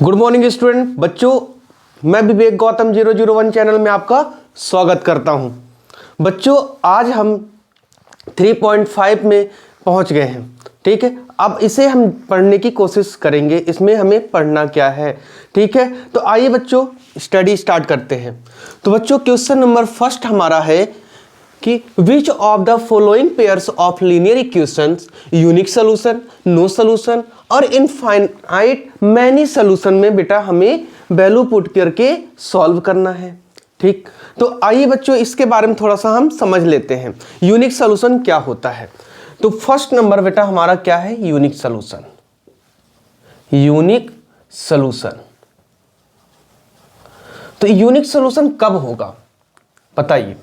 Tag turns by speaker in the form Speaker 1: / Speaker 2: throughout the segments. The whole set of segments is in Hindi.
Speaker 1: गुड मॉर्निंग स्टूडेंट बच्चों, मैं विवेक गौतम 001 चैनल में आपका स्वागत करता हूं। बच्चों आज हम 3.5 में पहुंच गए हैं। ठीक है, अब इसे हम पढ़ने की कोशिश करेंगे। इसमें हमें पढ़ना क्या है, ठीक है। तो आइए बच्चों स्टडी स्टार्ट करते हैं। तो बच्चों क्वेश्चन नंबर फर्स्ट हमारा है कि which of the following pairs of linear equations unique solution, no solution और इनफाइनाइट मैनी सोल्यूशन में बेटा हमें वैल्यू पुट करके सॉल्व करना है। ठीक, तो आइए बच्चों इसके बारे में थोड़ा सा हम समझ लेते हैं। यूनिक सोल्यूशन क्या होता है। तो फर्स्ट नंबर बेटा हमारा क्या है, यूनिक सोल्यूशन। यूनिक सोल्यूशन, तो यूनिक सोल्यूशन कब होगा बताइए।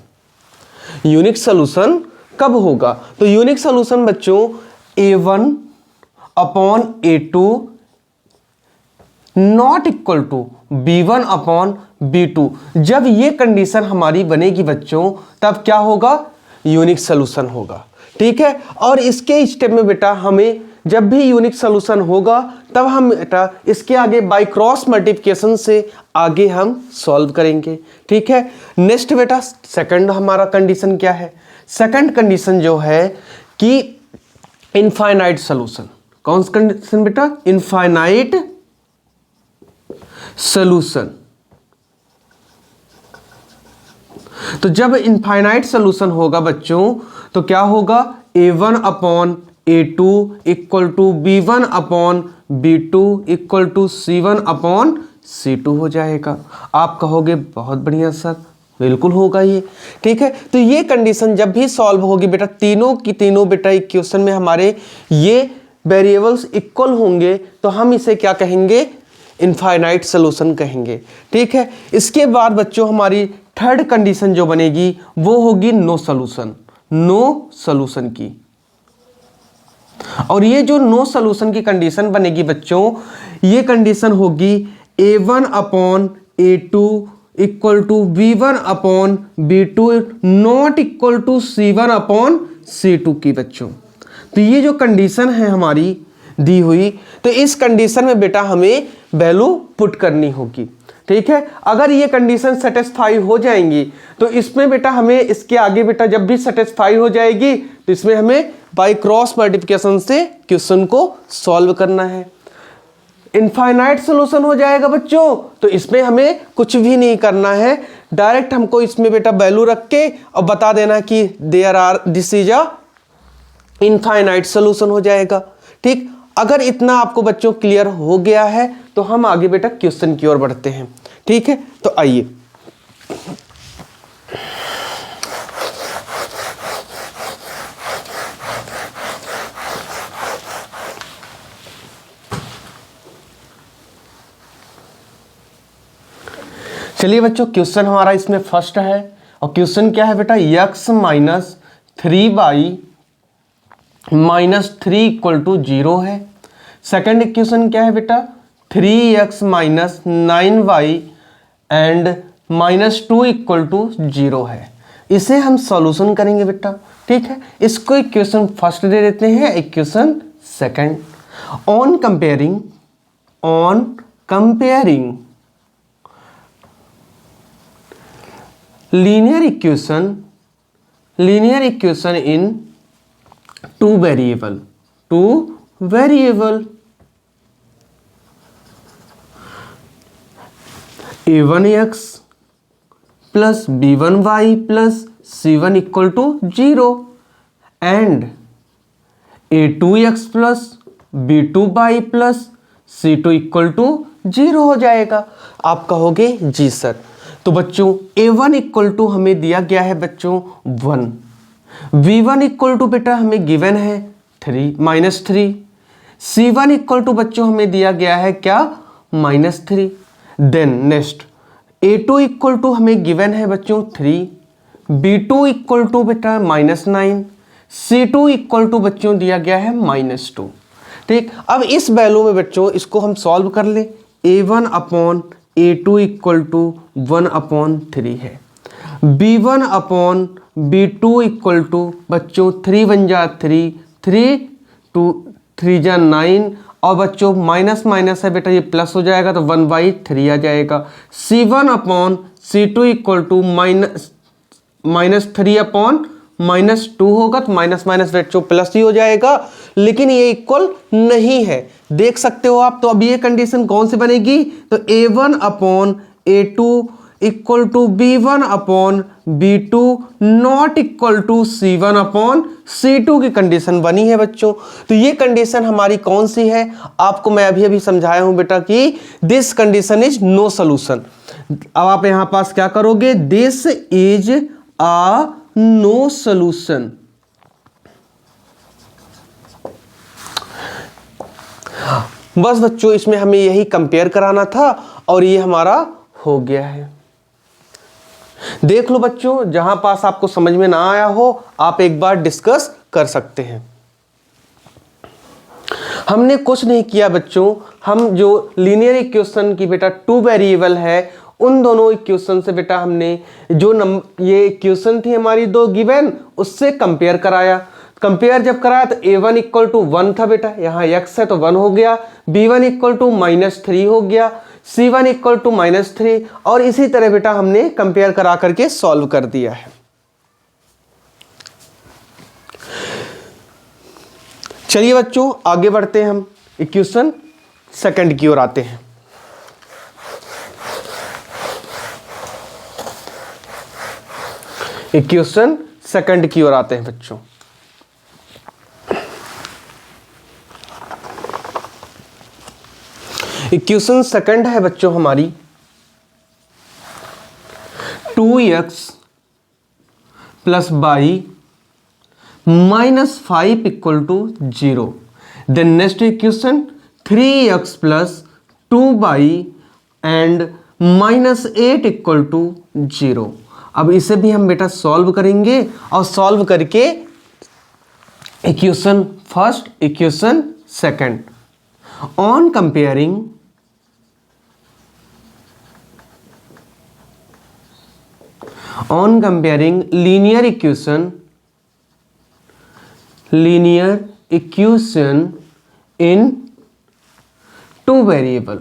Speaker 1: यूनिक सोल्यूशन कब होगा? तो यूनिक सोल्यूशन बच्चों A1 upon A2 not equal to B1 upon B2। जब ये कंडीशन हमारी बनेगी बच्चों तब क्या होगा, यूनिक सोल्यूशन होगा। ठीक है, और इसके स्टेप में बेटा हमें जब भी यूनिक सोल्यूशन होगा तब हम बेटा इसके आगे बाय क्रॉस मल्टीप्लिकेशन से आगे हम सॉल्व करेंगे। ठीक है, नेक्स्ट बेटा सेकंड हमारा कंडीशन क्या है। सेकंड कंडीशन जो है कि इनफाइनाइट सोल्यूशन। कौन सा कंडीशन बेटा, इनफाइनाइट सोल्यूशन। तो जब इनफाइनाइट सोल्यूशन होगा बच्चों तो क्या होगा, A1 upon A2 equal to B1 upon B2 equal to C1 upon C2 हो जाएगा। आप कहोगे बहुत बढ़िया सर, बिल्कुल होगा ये। ठीक है, तो ये कंडीशन जब भी सॉल्व होगी बेटा तीनों की तीनों बेटा इक्वेशन में हमारे ये वेरिएबल्स इक्वल होंगे तो हम इसे क्या कहेंगे, इनफाइनाइट सोल्यूशन कहेंगे। ठीक है, इसके बाद बच्चों हमारी थर्ड कंडीशन जो बनेगी वो होगी नो सोल्यूशन। नो सोल्यूशन की, और ये जो नो सोल्यूशन की कंडीशन बनेगी बच्चों, ये कंडीशन होगी A1 upon A2 equal to B1 upon B2 not equal to C1 upon C2 की बच्चों। तो ये जो कंडीशन है हमारी दी हुई, तो इस कंडीशन में बेटा हमें वैल्यू पुट करनी होगी। ठीक है, अगर ये कंडीशन सेटिस्फाई हो जाएंगी तो इसमें बेटा हमें इसके आगे बेटा जब भी सेटिस्फाई हो जाएगी तो इसमें हमें बाय क्रॉस मल्टीप्लिकेशन से क्वेश्चन को सॉल्व करना है। इनफाइनाइट सोल्यूशन हो जाएगा बच्चों तो इसमें हमें कुछ भी नहीं करना है, डायरेक्ट हमको इसमें बेटा वैल्यू रख के और बता देना कि this is a infinite solution हो जाएगा। ठीक, अगर इतना आपको बच्चों क्लियर हो गया है तो हम आगे बेटा क्वेश्चन की ओर बढ़ते हैं। ठीक है, तो आइए चलिए बच्चों क्वेश्चन हमारा इसमें फर्स्ट है, और क्वेश्चन क्या है बेटा, x minus 3y minus 3 equal to 0 है। सेकेंड इक्वेशन क्या है बेटा, 3x minus 9y and minus 2 equal to 0 है। इसे हम सॉल्यूशन करेंगे बेटा। ठीक है, इसको इक्वेशन फर्स्ट दे देते हैं, equation second. On comparing linear equation in two variable a1x plus b1y plus c1 equal to 0 and a2x plus b2y plus c2 equal to 0 हो जाएगा। आप कहोगे जी सर, तो बच्चों A1 इक्वल टू हमें दिया गया है बच्चों 1, V1 इक्वल टू बेटा हमें गिवन है 3, C1 इक्वल टू बच्चों हमें दिया गया है क्या, -3। Then next A2 equal to हमें गिवन है बच्चों 3, B2 इक्वल टू बेटा -9, C2 इक्वल टू बच्चों दिया गया है -2। ठीक, अब इस वैल्यू में बच्चों इसको हम सॉल्व कर ले। A1 upon A2 equal to 1 upon 3 है, B1 upon B2 equal to बच्चों 3 1 जा 3, 3 2 3 जा 9 और बच्चों माइनस माइनस है बेटा, ये प्लस हो जाएगा तो 1/3 आ जाएगा। C1/C2 इक्वल टू -3/-2 होगा, तो माइनस माइनस बच्चों प्लस ही हो जाएगा, लेकिन ये इक्वल नहीं है, देख सकते हो आप। तो अब ये कंडीशन कौन सी बनेगी, तो A1/A2 equal to B1/B2 not equal to C1/C2 की कंडीशन बनी है बच्चों। तो ये कंडीशन हमारी कौन सी है, आपको मैं अभी अभी समझाया हूं बेटा कि this condition is no solution. अब आप यहां पास क्या करोगे, this is a no solution. बस बच्चों इसमें हमें यही कंपेयर कराना था और ये हमारा हो गया है। देख लो बच्चों, जहां पास आपको समझ में ना आया हो आप एक बार डिस्कस कर सकते हैं। हमने कुछ नहीं किया बच्चों, हम जो लीनियर इक्वेशन की बेटा 2 वेरिएबल है उन दोनों इक्वेशन से बेटा हमने जो ये इक्वेशन थी हमारी 2 गिवन, उससे कंपेयर कराया। कंपेयर जब कराया तो A1 इक्वल टू 1 था बेटा, यहाँ x है तो 1 हो गया, B1 इक्वल टू -3 हो गया, C1 इक्वल टू -3, और इसी तरह बेटा हमने कंपेयर करा करके सॉल्व कर दिया है। चलिए बच्चों आगे बढ़ते हैं, हम इक्वेशन सेकंड की ओर आते हैं। इक्वेशन सेकंड की ओर आते हैं बच्चों। इक्वेशन सेकंड है बच्चों हमारी 2x plus y -5 equal to 0। Then next equation 3x plus 2y and -8 equal to 0। अब इसे भी हम बेटा सॉल्व करेंगे और सॉल्व करके equation first equation second on comparing linear equation in 2 variable,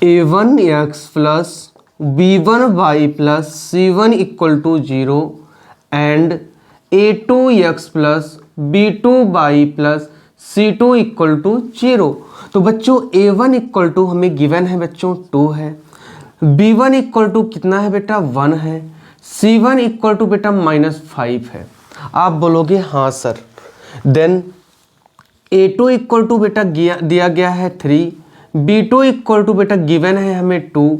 Speaker 1: A1x plus B1y plus C1 equal to 0 and A2x plus B2y plus C2 equal to 0। तो बच्चों A1 इक्वल टू हमें गिवन है बच्चों 2 है, B1 इक्वल टू कितना है बेटा 1 है, C1 इक्वल टू बेटा -5 है। आप बोलोगे हाँ sir. Then A2 equal to बेटा दिया गया है 3, B2 इक्वल टू बेटा गिवन है हमें 2,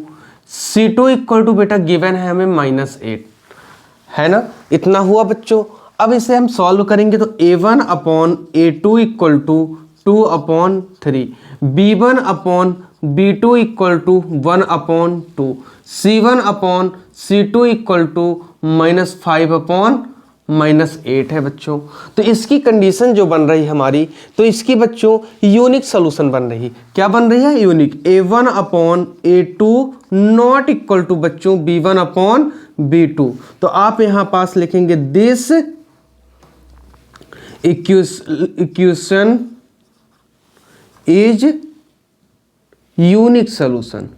Speaker 1: C2 इक्वल टू बेटा गिवन है हमें -8, है ना। इतना हुआ बच्चों। अब इसे हम सॉल्व करेंगे तो A1/A2 equal to 2/3, B1/B2 equal to 1/2, C1/C2 equal to -5/-8 है बच्चों। तो इसकी कंडीशन जो बन रही हमारी, तो इसकी बच्चों यूनिक सोल्यूशन बन रही। क्या बन रही है, unique. A1/A2 not equal to बच्चों B1/B2। तो आप यहां पास लिखेंगे this equation is unique solution.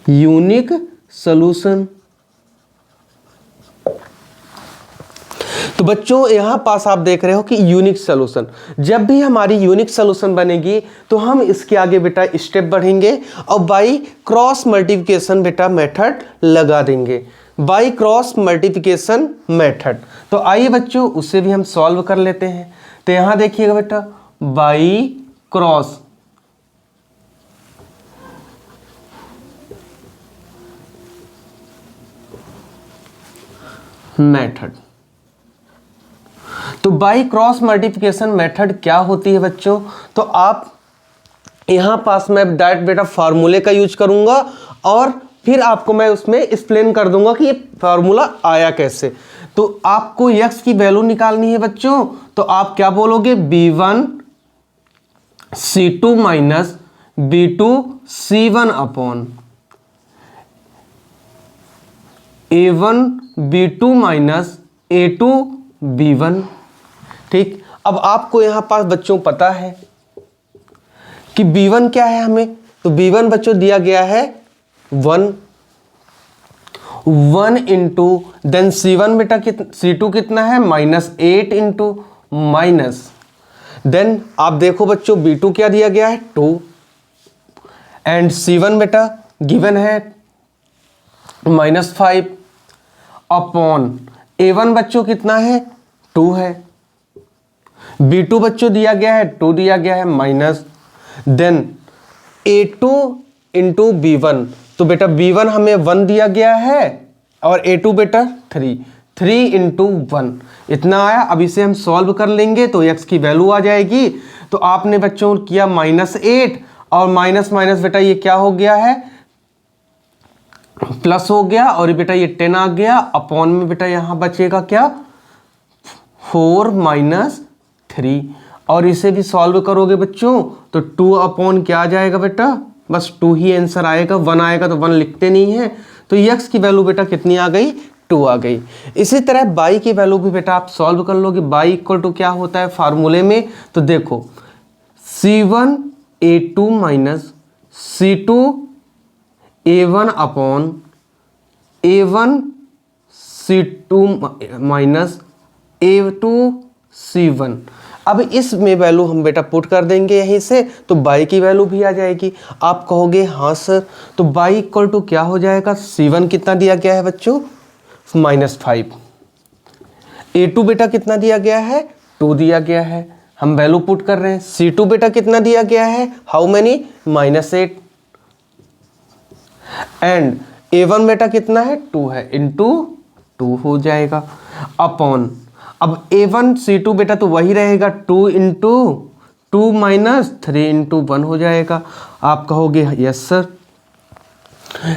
Speaker 1: Unique solution. तो बच्चों यहां पास आप देख रहे हो कि यूनिक सॉल्यूशन, जब भी हमारी यूनिक सॉल्यूशन बनेगी तो हम इसके आगे बेटा स्टेप बढ़ेंगे और बाई क्रॉस मल्टीप्लिकेशन बेटा मेथड लगा देंगे, बाई क्रॉस मल्टीप्लिकेशन मेथड। तो आइए बच्चों उसे भी हम सॉल्व कर लेते हैं। तो यहां देखिएगा बेटा बाई क्रॉस मेथड। तो बाई क्रॉस मल्टीप्लिकेशन मेथड क्या होती है बच्चों, तो आप यहां पास मैं डायरेक्ट बेटा फार्मूले का यूज करूंगा और फिर आपको मैं उसमें एक्सप्लेन कर दूंगा कि ये फार्मूला आया कैसे। तो आपको x की वैल्यू निकालनी है बच्चों, तो आप क्या बोलोगे B1 C2 minus B2 C1 upon A1 B2 minus A2 b1। ठीक, अब आपको यहाँ पास बच्चों पता है कि b1 क्या है हमें, तो b1 बच्चों दिया गया है 1 इंटू देन c1 बेटा c2 कितना है -8 इंटू माइनस देन आप देखो बच्चों b2 क्या दिया गया है 2 एंड c1 बेटा गिवन है -5 अपॉन a1 बच्चों कितना है 2 है, b2 बच्चों दिया गया है 2 दिया गया है minus then a2 into b1, तो बेटा b1 हमें 1 दिया गया है और a2 बेटा 3 इंटू 1 इतना आया। अब इसे हम सॉल्व कर लेंगे तो x की वैल्यू आ जाएगी। तो आपने बच्चों किया -8 और माइनस माइनस बेटा ये क्या हो गया है प्लस हो गया और बेटा ये 10 आ गया अपॉन में बेटा यहां बचेगा क्या 4 - 3 और इसे भी सॉल्व करोगे बच्चों तो 2 अपॉन क्या आ जाएगा बेटा बस 2 ही आंसर आएगा, 1 आएगा तो 1 लिखते नहीं है। तो x की वैल्यू बेटा कितनी आ गई 2 आ गई। इसी तरह y की वैल्यू भी बेटा आप सॉल्व कर लोगे। y इक्वल टू क्या होता है फार्मूले में, तो देखो c1 a2 minus c2 a1 upon a1 c2 minus a2 c1। अब इसमें वैल्यू हम बेटा पुट कर देंगे यहीं से तो y की वैल्यू भी आ जाएगी। आप कहोगे हाँ सर, तो y इक्वल टू क्या हो जाएगा c1 कितना दिया गया है बच्चों -5, a2 बेटा कितना दिया गया है 2 दिया गया है, हम वैल्यू पुट कर रहे हैं। c2 बेटा कितना दिया गया है हाउ मैनी -8 एंड a1 बेटा कितना है 2 है इंटू 2 हो जाएगा अपॉन अब a1 c2 बेटा तो वही रहेगा 2 इंटू 2 माइनस 3 इंटू 1 हो जाएगा। आप कहोगे yes sir.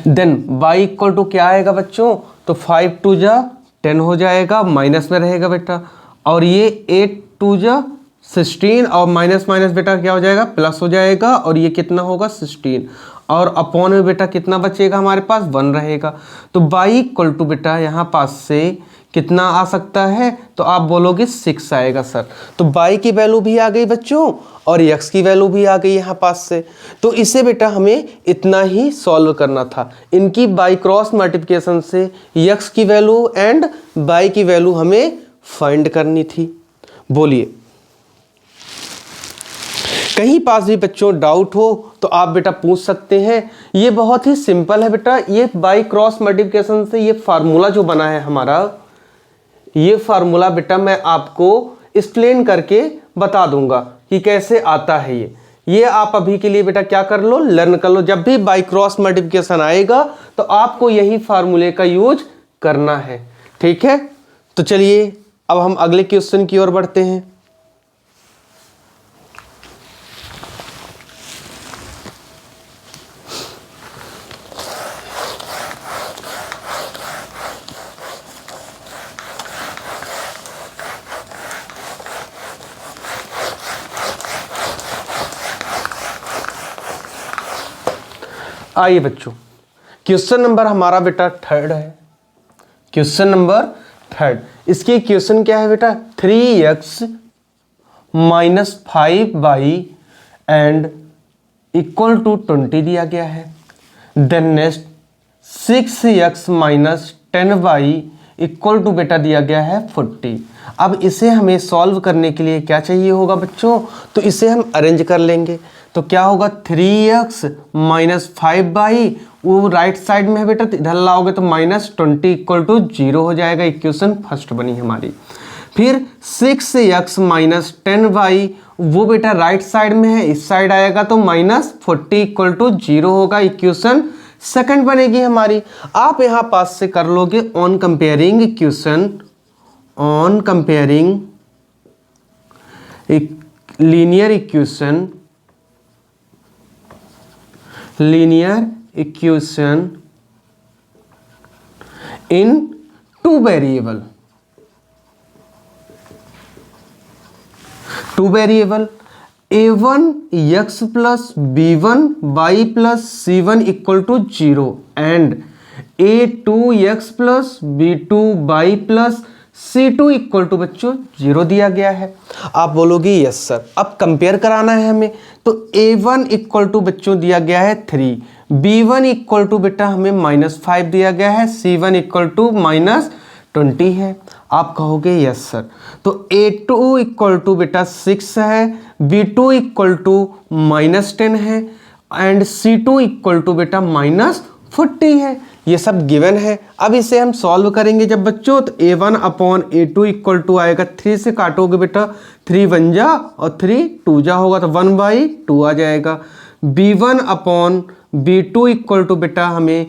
Speaker 1: Then y equal to क्या आएगा बच्चों, तो 5 2 जा 10 हो जाएगा, माइनस में रहेगा बेटा और ये 8 2 जा 16 और माइनस माइनस बेटा क्या हो जाएगा प्लस हो जाएगा और ये कितना होगा 16 और अपॉन में बेटा कितना बचेगा हमारे पास 1 रहेगा। तो y इक्वल टू बेटा यहाँ पास से कितना आ सकता है, तो आप बोलोगे 6 आएगा सर। तो y की वैल्यू भी आ गई बच्चों और x की वैल्यू भी आ गई यहाँ पास से। तो इसे बेटा हमें इतना ही सॉल्व करना था। इनकी बाई क्रॉस मल्टीप्लिकेशन से x की वैल्यू एंड y की वैल्यू हमें फाइंड करनी थी। बोलिए कहीं पास भी बच्चों डाउट हो तो आप बेटा पूछ सकते हैं। ये बहुत ही सिंपल है बेटा, ये बाई क्रॉस मल्टीप्लिकेशन से ये फार्मूला जो बना है हमारा, ये फार्मूला बेटा मैं आपको एक्सप्लेन करके बता दूंगा कि कैसे आता है ये आप अभी के लिए बेटा क्या कर लो लर्न कर लो। जब भी बाई क्रॉस मल्टीप्लिकेशन आएगा तो आपको यही फार्मूले का यूज करना है, ठीक है। तो चलिए अब हम अगले क्वेश्चन की ओर बढ़ते हैं। आइए बच्चों क्वेश्चन नंबर हमारा बेटा 3 है। क्वेश्चन नंबर 3 इसकी क्वेश्चन क्या है बेटा 3x minus 5y and equal to 20 दिया गया है। Then next 6x minus 10y equal to बेटा दिया गया है 40। अब इसे हमें सॉल्व करने के लिए क्या चाहिए होगा बच्चों, तो इसे हम अरेंज कर लेंगे। तो क्या होगा 3x माइनस 5y वो राइट साइड में है बेटा, इधर लाओगे तो -20 इक्वल टू 0 हो जाएगा। इक्वेशन फर्स्ट बनी हमारी। फिर 6x माइनस 10y वो बेटा राइट साइड में है, इस साइड आएगा तो -40 इक्वल टू 0 होगा। इक्वेशन सेकंड बनेगी हमारी। आप यहां पास से कर लोगे on comparing equation, on comparing linear equation, linear equation in 2 variable, 2 variable a1 x plus b1 y plus c1 equal to 0 and a2 x plus b2 y plus C2 equal to बच्चों 0 दिया गया है। आप बोलोगे यस सर, अब कंपेयर कराना है हमें, तो A1 इक्वल टू बच्चों दिया गया है 3, B1 इक्वल टू बेटा हमें -5 दिया गया है, C1 इक्वल टू -20 है। आप कहोगे यस सर, तो A2 इक्वल टू बेटा 6 है, B2 इक्वल टू -10 है एंड C2 इक्वल टू बेटा -40 है। ये सब गिवन है। अब इसे हम सॉल्व करेंगे जब बच्चों, तो A1 upon A2 equal to आएगा, 3 से काटोगे बेटा 3 1 जा और 3 2 जा होगा तो 1/2 आ जाएगा। B1 upon B2 equal to बेटा हमें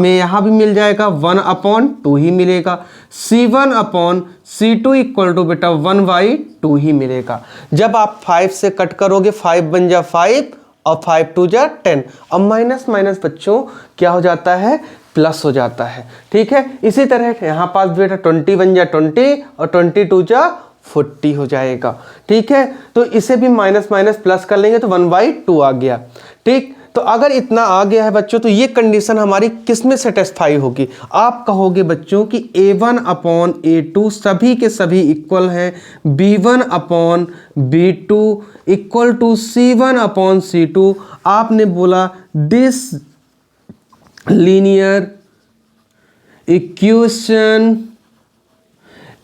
Speaker 1: यहाँ भी मिल जाएगा 1/2 ही मिलेगा। C1 upon C2 equal to बेटा 1/2 ही मिलेगा। जब आप 5 से कट करोगे 5 बन जा 5 और 5 2 जा 10 और माइनस माइनस बच्चों क्या हो जाता है, प्लस हो जाता है। ठीक है, इसी तरह यहाँ पास बेटा 20 बन जा 20 और 22 जा 40 हो जाएगा। ठीक है, तो इसे भी माइनस माइनस प्लस कर लेंगे तो 1/2 आ गया। ठीक, तो अगर इतना आ गया है बच्चों तो ये कंडीशन हमारी किस में सेटिस्फाई होगी? आप कहोगे बच्चों कि A1 अपॉन A2 सभी के सभी इक्वल हैं, B1 upon B2 equal to C1 upon C2। आपने बोला this linear equation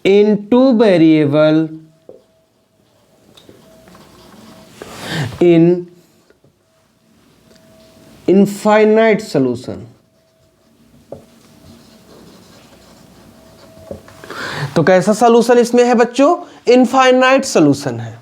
Speaker 1: in two variable in infinite solution. तो कैसा सॉल्यूशन इसमें है बच्चों? इनफाइनाइट सॉल्यूशन है।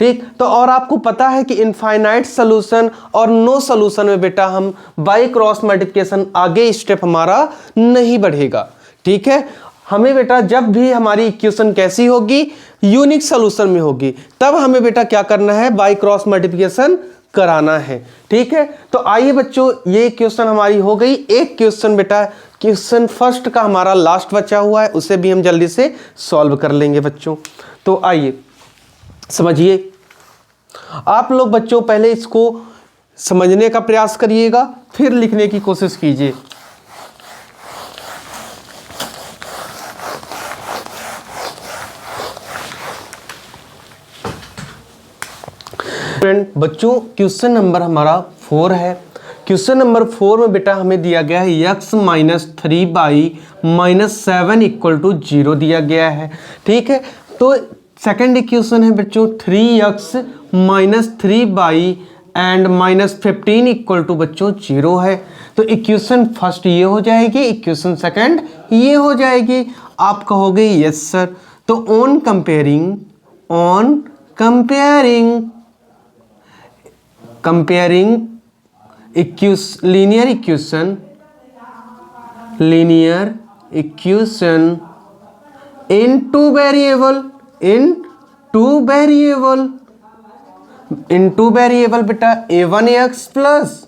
Speaker 1: ठीक, तो और आपको पता है कि इनफाइनाइट सॉल्यूशन और नो सॉल्यूशन में बेटा हम बाय क्रॉस मल्टीप्लिकेशन आगे स्टेप हमारा नहीं बढ़ेगा। ठीक है, हमें बेटा जब भी हमारी इक्वेशन कैसी होगी, यूनिक सॉल्यूशन में होगी, तब हमें बेटा क्या करना है, बाय क्रॉस मल्टीप्लिकेशन कराना है। ठीक है, तो आइए बच्चों ये क्वेश्चन हमारी हो गई। एक क्वेश्चन बेटा क्वेश्चन फर्स्ट का हमारा लास्ट बचा हुआ है, उसे भी हम जल्दी से सॉल्व कर लेंगे बच्चों। तो आइए समझिए, आप लोग बच्चों पहले इसको समझने का प्रयास करिएगा, फिर लिखने की कोशिश कीजिए। बच्चों क्वेश्चन नंबर हमारा 4 है। क्वेश्चन नंबर 4 में बेटा हमें दिया गया है x माइनस 3/-7 इक्वल टू 0 दिया गया है। ठीक है, तो सेकेंड इक्वेशन है बच्चों 3x minus 3 and -15 equal to बच्चों 0 है। तो इक्वेशन फर्स्ट ये हो जाएगी, इक्वेशन सेकंड ये हो जाएगी। आप कहोगे यस सर, तो on comparing linear equation in two variable बेटा a1x plus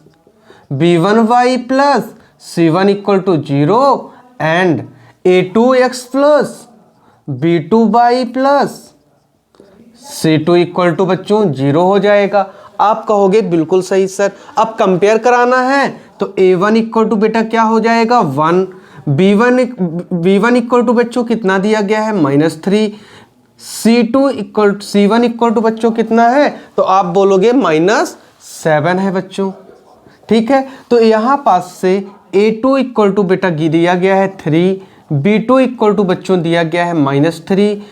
Speaker 1: b1y plus c1 equal to 0 and a2x plus b2y plus c2 equal to बच्चों 0 हो जाएगा। आप कहोगे बिल्कुल सही सर, अब कंपेयर कराना है तो a1 इक्वल टू बेटा क्या हो जाएगा 1, b1 इक्वल टू बच्चों कितना दिया गया है -3, c1 इक्वल टू बच्चों कितना है, तो आप बोलोगे -7 है बच्चों। ठीक है, तो यहाँ पास से a2 इक्वल टू बेटा दिया गया है 3, b2 इक्वल टू बच्चों दिया गया है -3,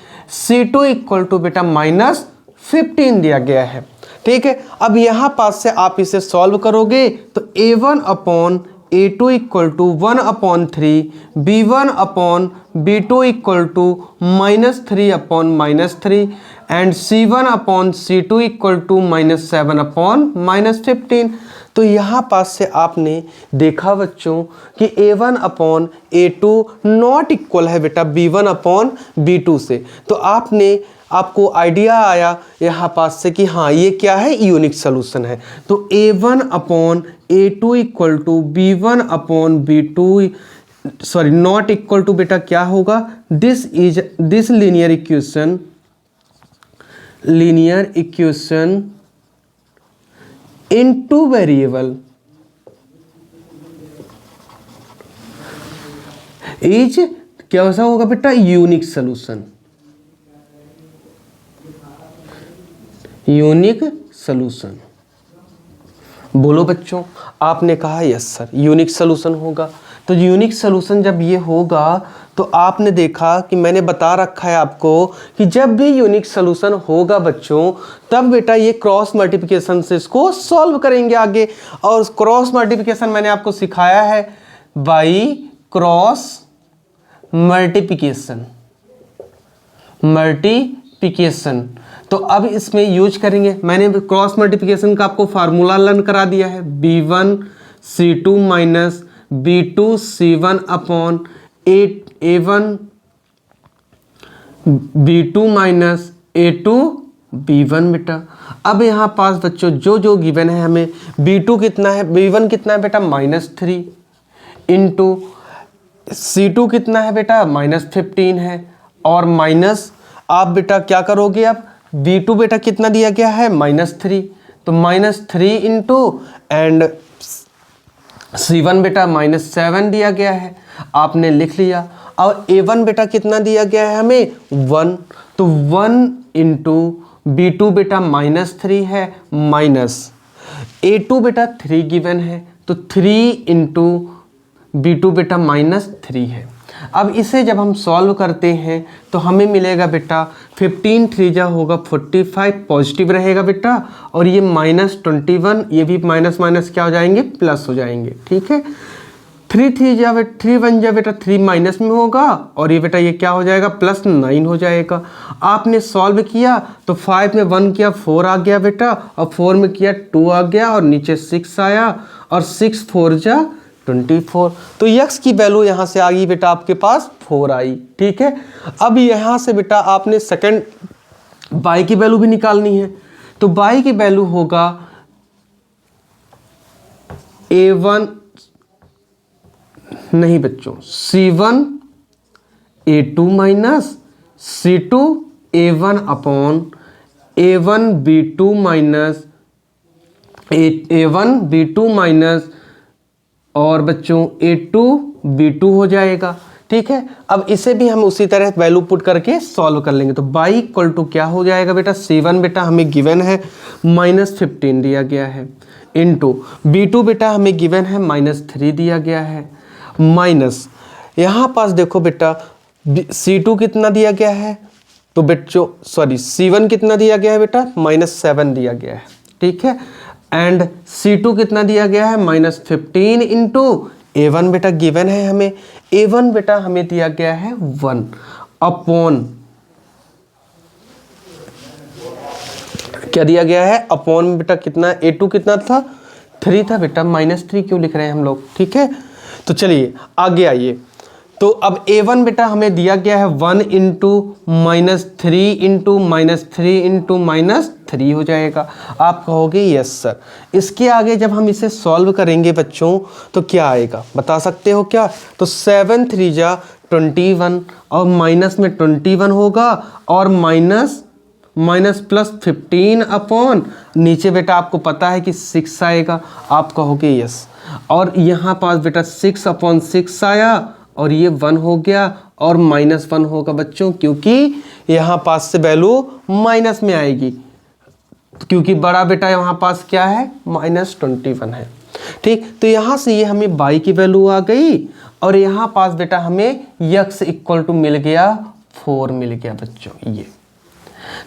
Speaker 1: c2 इक्वल टू बेटा -15 दिया गया है। ठीक है, अब यहाँ पास से आप इसे सॉल्व करोगे तो a1 upon a2 equal to 1/3, b1 upon b2 equal to -3 upon -3 and c1 upon c2 equal to -7 upon -15। तो यहाँ पास से आपने देखा बच्चों कि a1 upon a2 not equal है बेटा b1 अपॉन b2 से। तो आपको आइडिया आया यहाँ पास से कि हाँ ये क्या है, यूनिक सॉल्यूशन है। तो a1 upon a2 equal to b1 upon b2 not equal to बेटा क्या होगा, this linear equation in two variable is कैसा होगा बेटा, यूनिक सोल्यूशन, यूनिक सोल्यूशन। बोलो बच्चों, आपने कहा यस सर यूनिक सोल्यूशन होगा। तो यूनिक सोल्यूशन जब ये होगा तो आपने देखा कि मैंने बता रखा है आपको कि जब भी यूनिक सोल्यूशन होगा बच्चों तब बेटा ये क्रॉस मल्टीप्लिकेशन से इसको सॉल्व करेंगे आगे। और क्रॉस मल्टीप्लिकेशन मैंने आपको सिखाया है बाई क्रॉस मल्टीप्लिकेशन, मल्टीप्लिकेशन। तो अब इसमें यूज करेंगे, मैंने क्रॉस मल्टीप्लिकेशन का आपको फार्मूला लर्न करा दिया है, b1c2 minus b2c1 upon a1 b2 minus a2 b1 बेटा। अब यहाँ पास बच्चों जो जो गिवन है हमें b2 कितना है, b1 कितना है बेटा -3 इंटू c2 कितना है बेटा -15 है, और माइनस आप बेटा क्या करोगे, अब b2 बेटा कितना दिया गया है -3, तो -3 इंटू एंड c1 बेटा -7 दिया गया है, आपने लिख लिया। और a1 बेटा कितना दिया गया है हमें 1, तो 1 इंटू b2 बेटा -3 है, माइनस a2 बेटा 3 गिवन है, तो 3 इंटू b2 बेटा -3 है। अब इसे जब हम सॉल्व करते हैं तो हमें मिलेगा बेटा 15 3 जा होगा 45, पॉजिटिव रहेगा बेटा, और ये -21, ये भी माइनस माइनस क्या हो जाएंगे, प्लस हो जाएंगे। ठीक है, 3 3 जा 3 1 जा बेटा 3 माइनस में होगा, और ये बेटा ये क्या हो जाएगा, +9 हो जाएगा। आपने सॉल्व किया तो 5 में 1 किया 4 आ गया बेटा, और 4 में किया 2 आ गया, और नीचे 6 आया, और 6 4 जा 24। तो x की वैल्यू यहाँ से आ गई बेटा आपके पास 4 आई। ठीक है, अब यहाँ से बेटा आपने सेकंड y की वैल्यू भी निकालनी है, तो y की वैल्यू होगा a1 नहीं बच्चों c1 a2 minus c2 a1 upon a1 b2 minus a1 b2 minus और बच्चों a2 b2 हो जाएगा। ठीक है, अब इसे भी हम उसी तरह वैल्यू पुट करके सॉल्व कर लेंगे। तो y इक्वल टू क्या हो जाएगा बेटा, c1 बेटा हमें गिवन है -15 दिया गया है, इंटू b2 बेटा हमें गिवन है -3 दिया गया है, माइनस यहाँ पास देखो बेटा c2 कितना दिया गया है, तो बच्चों सॉरी c1 कितना दिया गया है बेटा -7 दिया गया है। ठीक है, एंड c2 कितना दिया गया है -15 इंटू a1 बेटा गिवन है हमें, a1 बेटा हमें दिया गया है 1 अपॉन क्या दिया गया है, अपॉन बेटा कितना, a2 कितना था 3 था बेटा, -3 क्यों लिख रहे हैं हम लोग। ठीक है, तो चलिए आगे आइए। तो अब a1 बेटा हमें दिया गया है 1 इंटू -3 इंटू -3 इंटू -3 हो जाएगा। आप कहोगे यस सर। इसके आगे जब हम इसे सॉल्व करेंगे बच्चों तो क्या आएगा बता सकते हो क्या, तो 7 3 जा 21, और माइनस में 21 होगा, और माइनस +15 अपॉन नीचे बेटा आपको पता है कि 6 आएगा, आप कहोगे यस। और यहाँ पास बेटा 6 अपॉन 6 आया, और ये 1 हो गया, और -1 होगा बच्चों, क्योंकि यहाँ पास से वैल्यू माइनस में आएगी, क्योंकि बड़ा बेटा यहाँ पास क्या है -21 है। ठीक, तो यहाँ से ये हमें y की वैल्यू आ गई, और यहाँ पास बेटा हमें x इक्वल टू मिल गया 4 मिल गया बच्चों ये।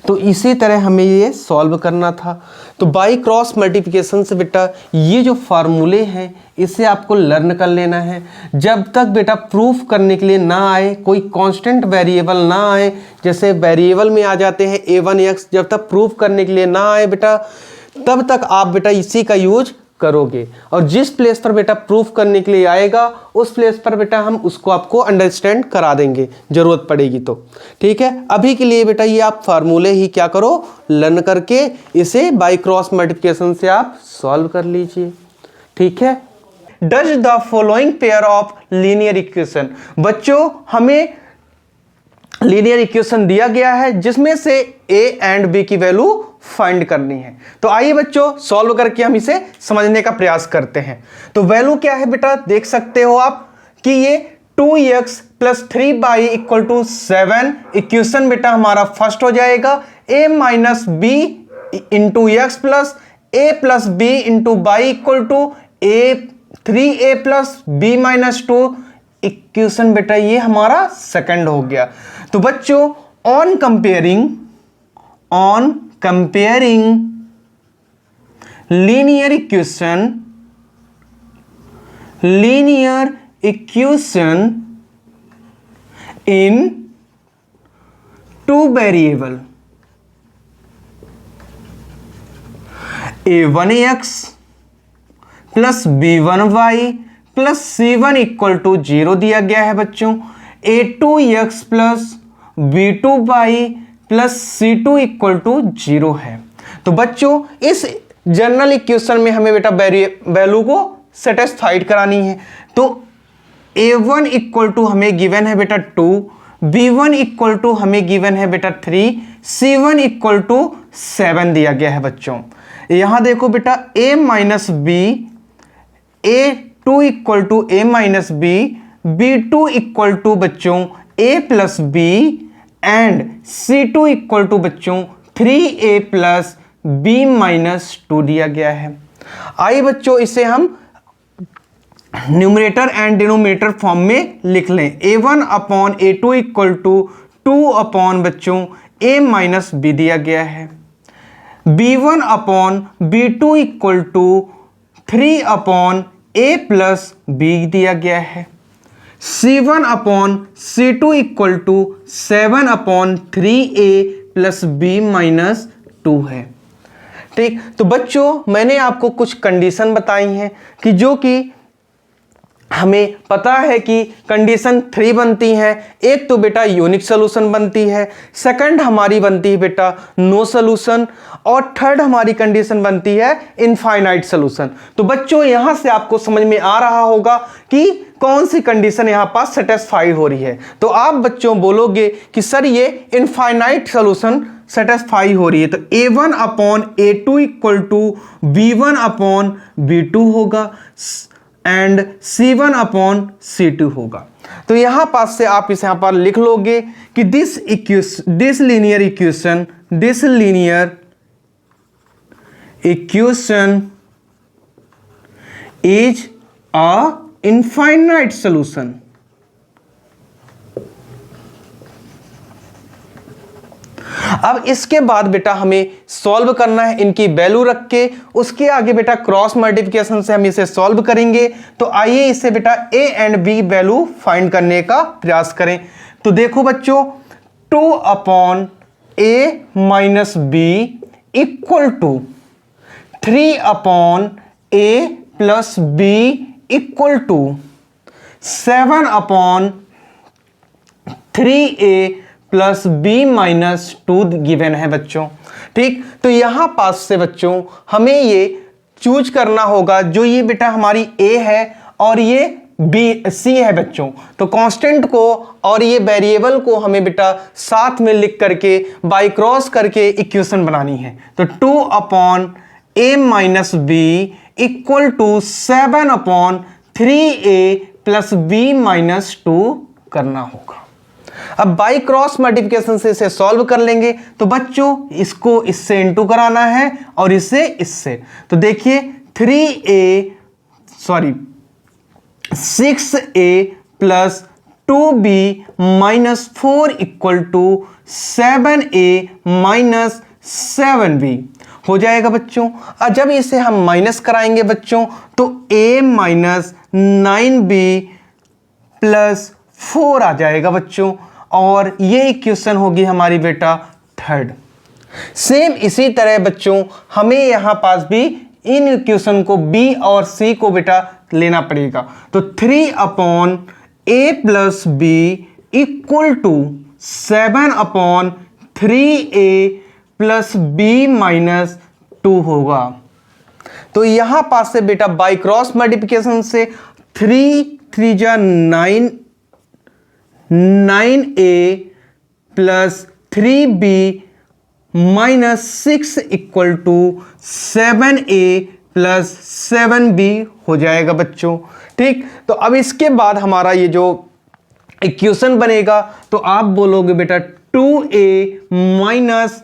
Speaker 1: तो इसी तरह हमें ये सॉल्व करना था। तो बाई क्रॉस मल्टीप्लिकेशन से बेटा ये जो फार्मूले हैं इसे आपको लर्न कर लेना है। जब तक बेटा प्रूफ करने के लिए ना आए, कोई कांस्टेंट वेरिएबल ना आए, जैसे वेरिएबल में आ जाते हैं a1x, जब तक प्रूफ करने के लिए ना आए बेटा तब तक आप बेटा इसी का यूज करोगे, और जिस प्लेस पर बेटा प्रूफ करने के लिए आएगा उस प्लेस पर बेटा हम उसको आपको अंडरस्टैंड करा देंगे जरूरत पड़ेगी तो। ठीक है, अभी के लिए बेटा ये आप फार्मूले ही क्या करो, लर्न करके इसे बाय क्रॉस मल्टीप्लिकेशन से आप सॉल्व कर लीजिए। ठीक है, does the following pair of linear equation, बच्चों हमें लीनियर इक्वेशन दिया गया है जिसमें से a एंड b की वैल्यू फाइंड करनी है। तो आइए बच्चों सॉल्व करके हम इसे समझने का प्रयास करते हैं। तो वैल्यू क्या है बेटा, देख सकते हो आप कि ये
Speaker 2: 2x plus 3y equal to 7 equation बेटा हमारा फर्स्ट हो जाएगा। a minus B into X plus B into Y equal to 3a plus B minus 2 equation बेटा ये हमारा सेकंड हो गया। तो बच्चों on comparing linear equation in two variable a1x plus b1y plus c1 equal to 0 दिया गया है बच्चों। a2x plus b2y plus c2 equal to 0 है। तो बच्चों इस जनरल इक्वेशन में हमें बेटा वैल्यू को सेटिस्फाइड करानी है। तो a1 इक्वल टू हमें गिवन है बेटा 2, b1 इक्वल टू हमें गिवन है बेटा 3, c1 इक्वल टू 7 दिया गया है बच्चों। यहां देखो बेटा a minus B, a2 equal to a minus B, b2 equal to बच्चों a plus B and c2 equal to बच्चों 3a प्लस b माइनस 2 दिया गया है। आइए बच्चों इसे हम न्यूमरेटर एंड डिनोमिनेटर फॉर्म में लिख लें। a1 upon a2 equal to 2 upon बच्चों a माइनस b दिया गया है। b1 upon b2 equal to 3 upon a plus b दिया गया है। c1 upon c2 equal to 7 upon 3a plus b minus 2 है। ठीक, तो बच्चों मैंने आपको कुछ कंडीशन बताई हैं कि जो कि हमें पता है कि कंडीशन 3 बनती है। एक तो बेटा यूनिक सोल्यूशन बनती है, सेकंड हमारी बनती है बेटा नो सोल्यूशन, और थर्ड हमारी कंडीशन बनती है इनफाइनाइट सोल्यूशन। तो बच्चों यहां से आपको समझ में आ रहा होगा कि कौन सी कंडीशन यहां पास सेटिस्फाइड हो रही है। तो आप बच्चों बोलोगे कि सर ये इनफाइनाइट सोल्यूशन सेटिस्फाई हो रही है, तो a1 upon a2 equal to b1 upon b2 होगा एंड c1 अपॉन c2 होगा। तो यहां पास से आप इसे यहां पर लिख लोगे कि this linear equation is a infinite solution. अब इसके बाद बेटा हमें सॉल्व करना है इनकी वैल्यू रख के। उसके आगे बेटा क्रॉस मल्टीप्लिकेशन से हम इसे सॉल्व करेंगे। तो आइए इसे बेटा a and b value find करने का प्रयास करें। तो देखो बच्चों 2 upon a minus b equal to 3 upon a plus b equal to 7 upon 3a plus b minus 2 given है बच्चों। ठीक, तो यहां पास से बच्चों हमें ये चूज करना होगा जो ये बेटा हमारी a है और ये c है बच्चों। तो कांस्टेंट को और ये वेरिएबल को हमें बेटा साथ में लिख करके बाई क्रॉस करके इक्वेशन बनानी है। तो 2 upon a minus b equal to 7 upon 3a plus b minus 2 करना होगा। अब बाई क्रॉस मल्टीप्लिकेशन से इसे सॉल्व कर लेंगे। तो बच्चों इसको इससे इंटू कराना है और इससे इससे। तो देखिए 6a plus 2b minus 4 equal to 7a minus 7b हो जाएगा बच्चों। और जब इसे हम माइनस कराएंगे बच्चों तो a माइनस 9b प्लस 4 आ जाएगा बच्चों, और ये इक्वेशन होगी हमारी बेटा थर्ड। सेम इसी तरह बच्चों हमें यहां पास भी इन इक्वेशन को b और c को बेटा लेना पड़ेगा। तो 3 upon a plus b equal to 7 upon 3a plus b minus 2 होगा। तो यहां पास से बेटा बाई क्रॉस मल्टीप्लिकेशन से 3 जा 9a plus 3b minus 6 equal to 7a plus 7b हो जाएगा बच्चों। ठीक, तो अब इसके बाद हमारा ये जो इक्वेशन बनेगा तो आप बोलोगे बेटा 2a माइनस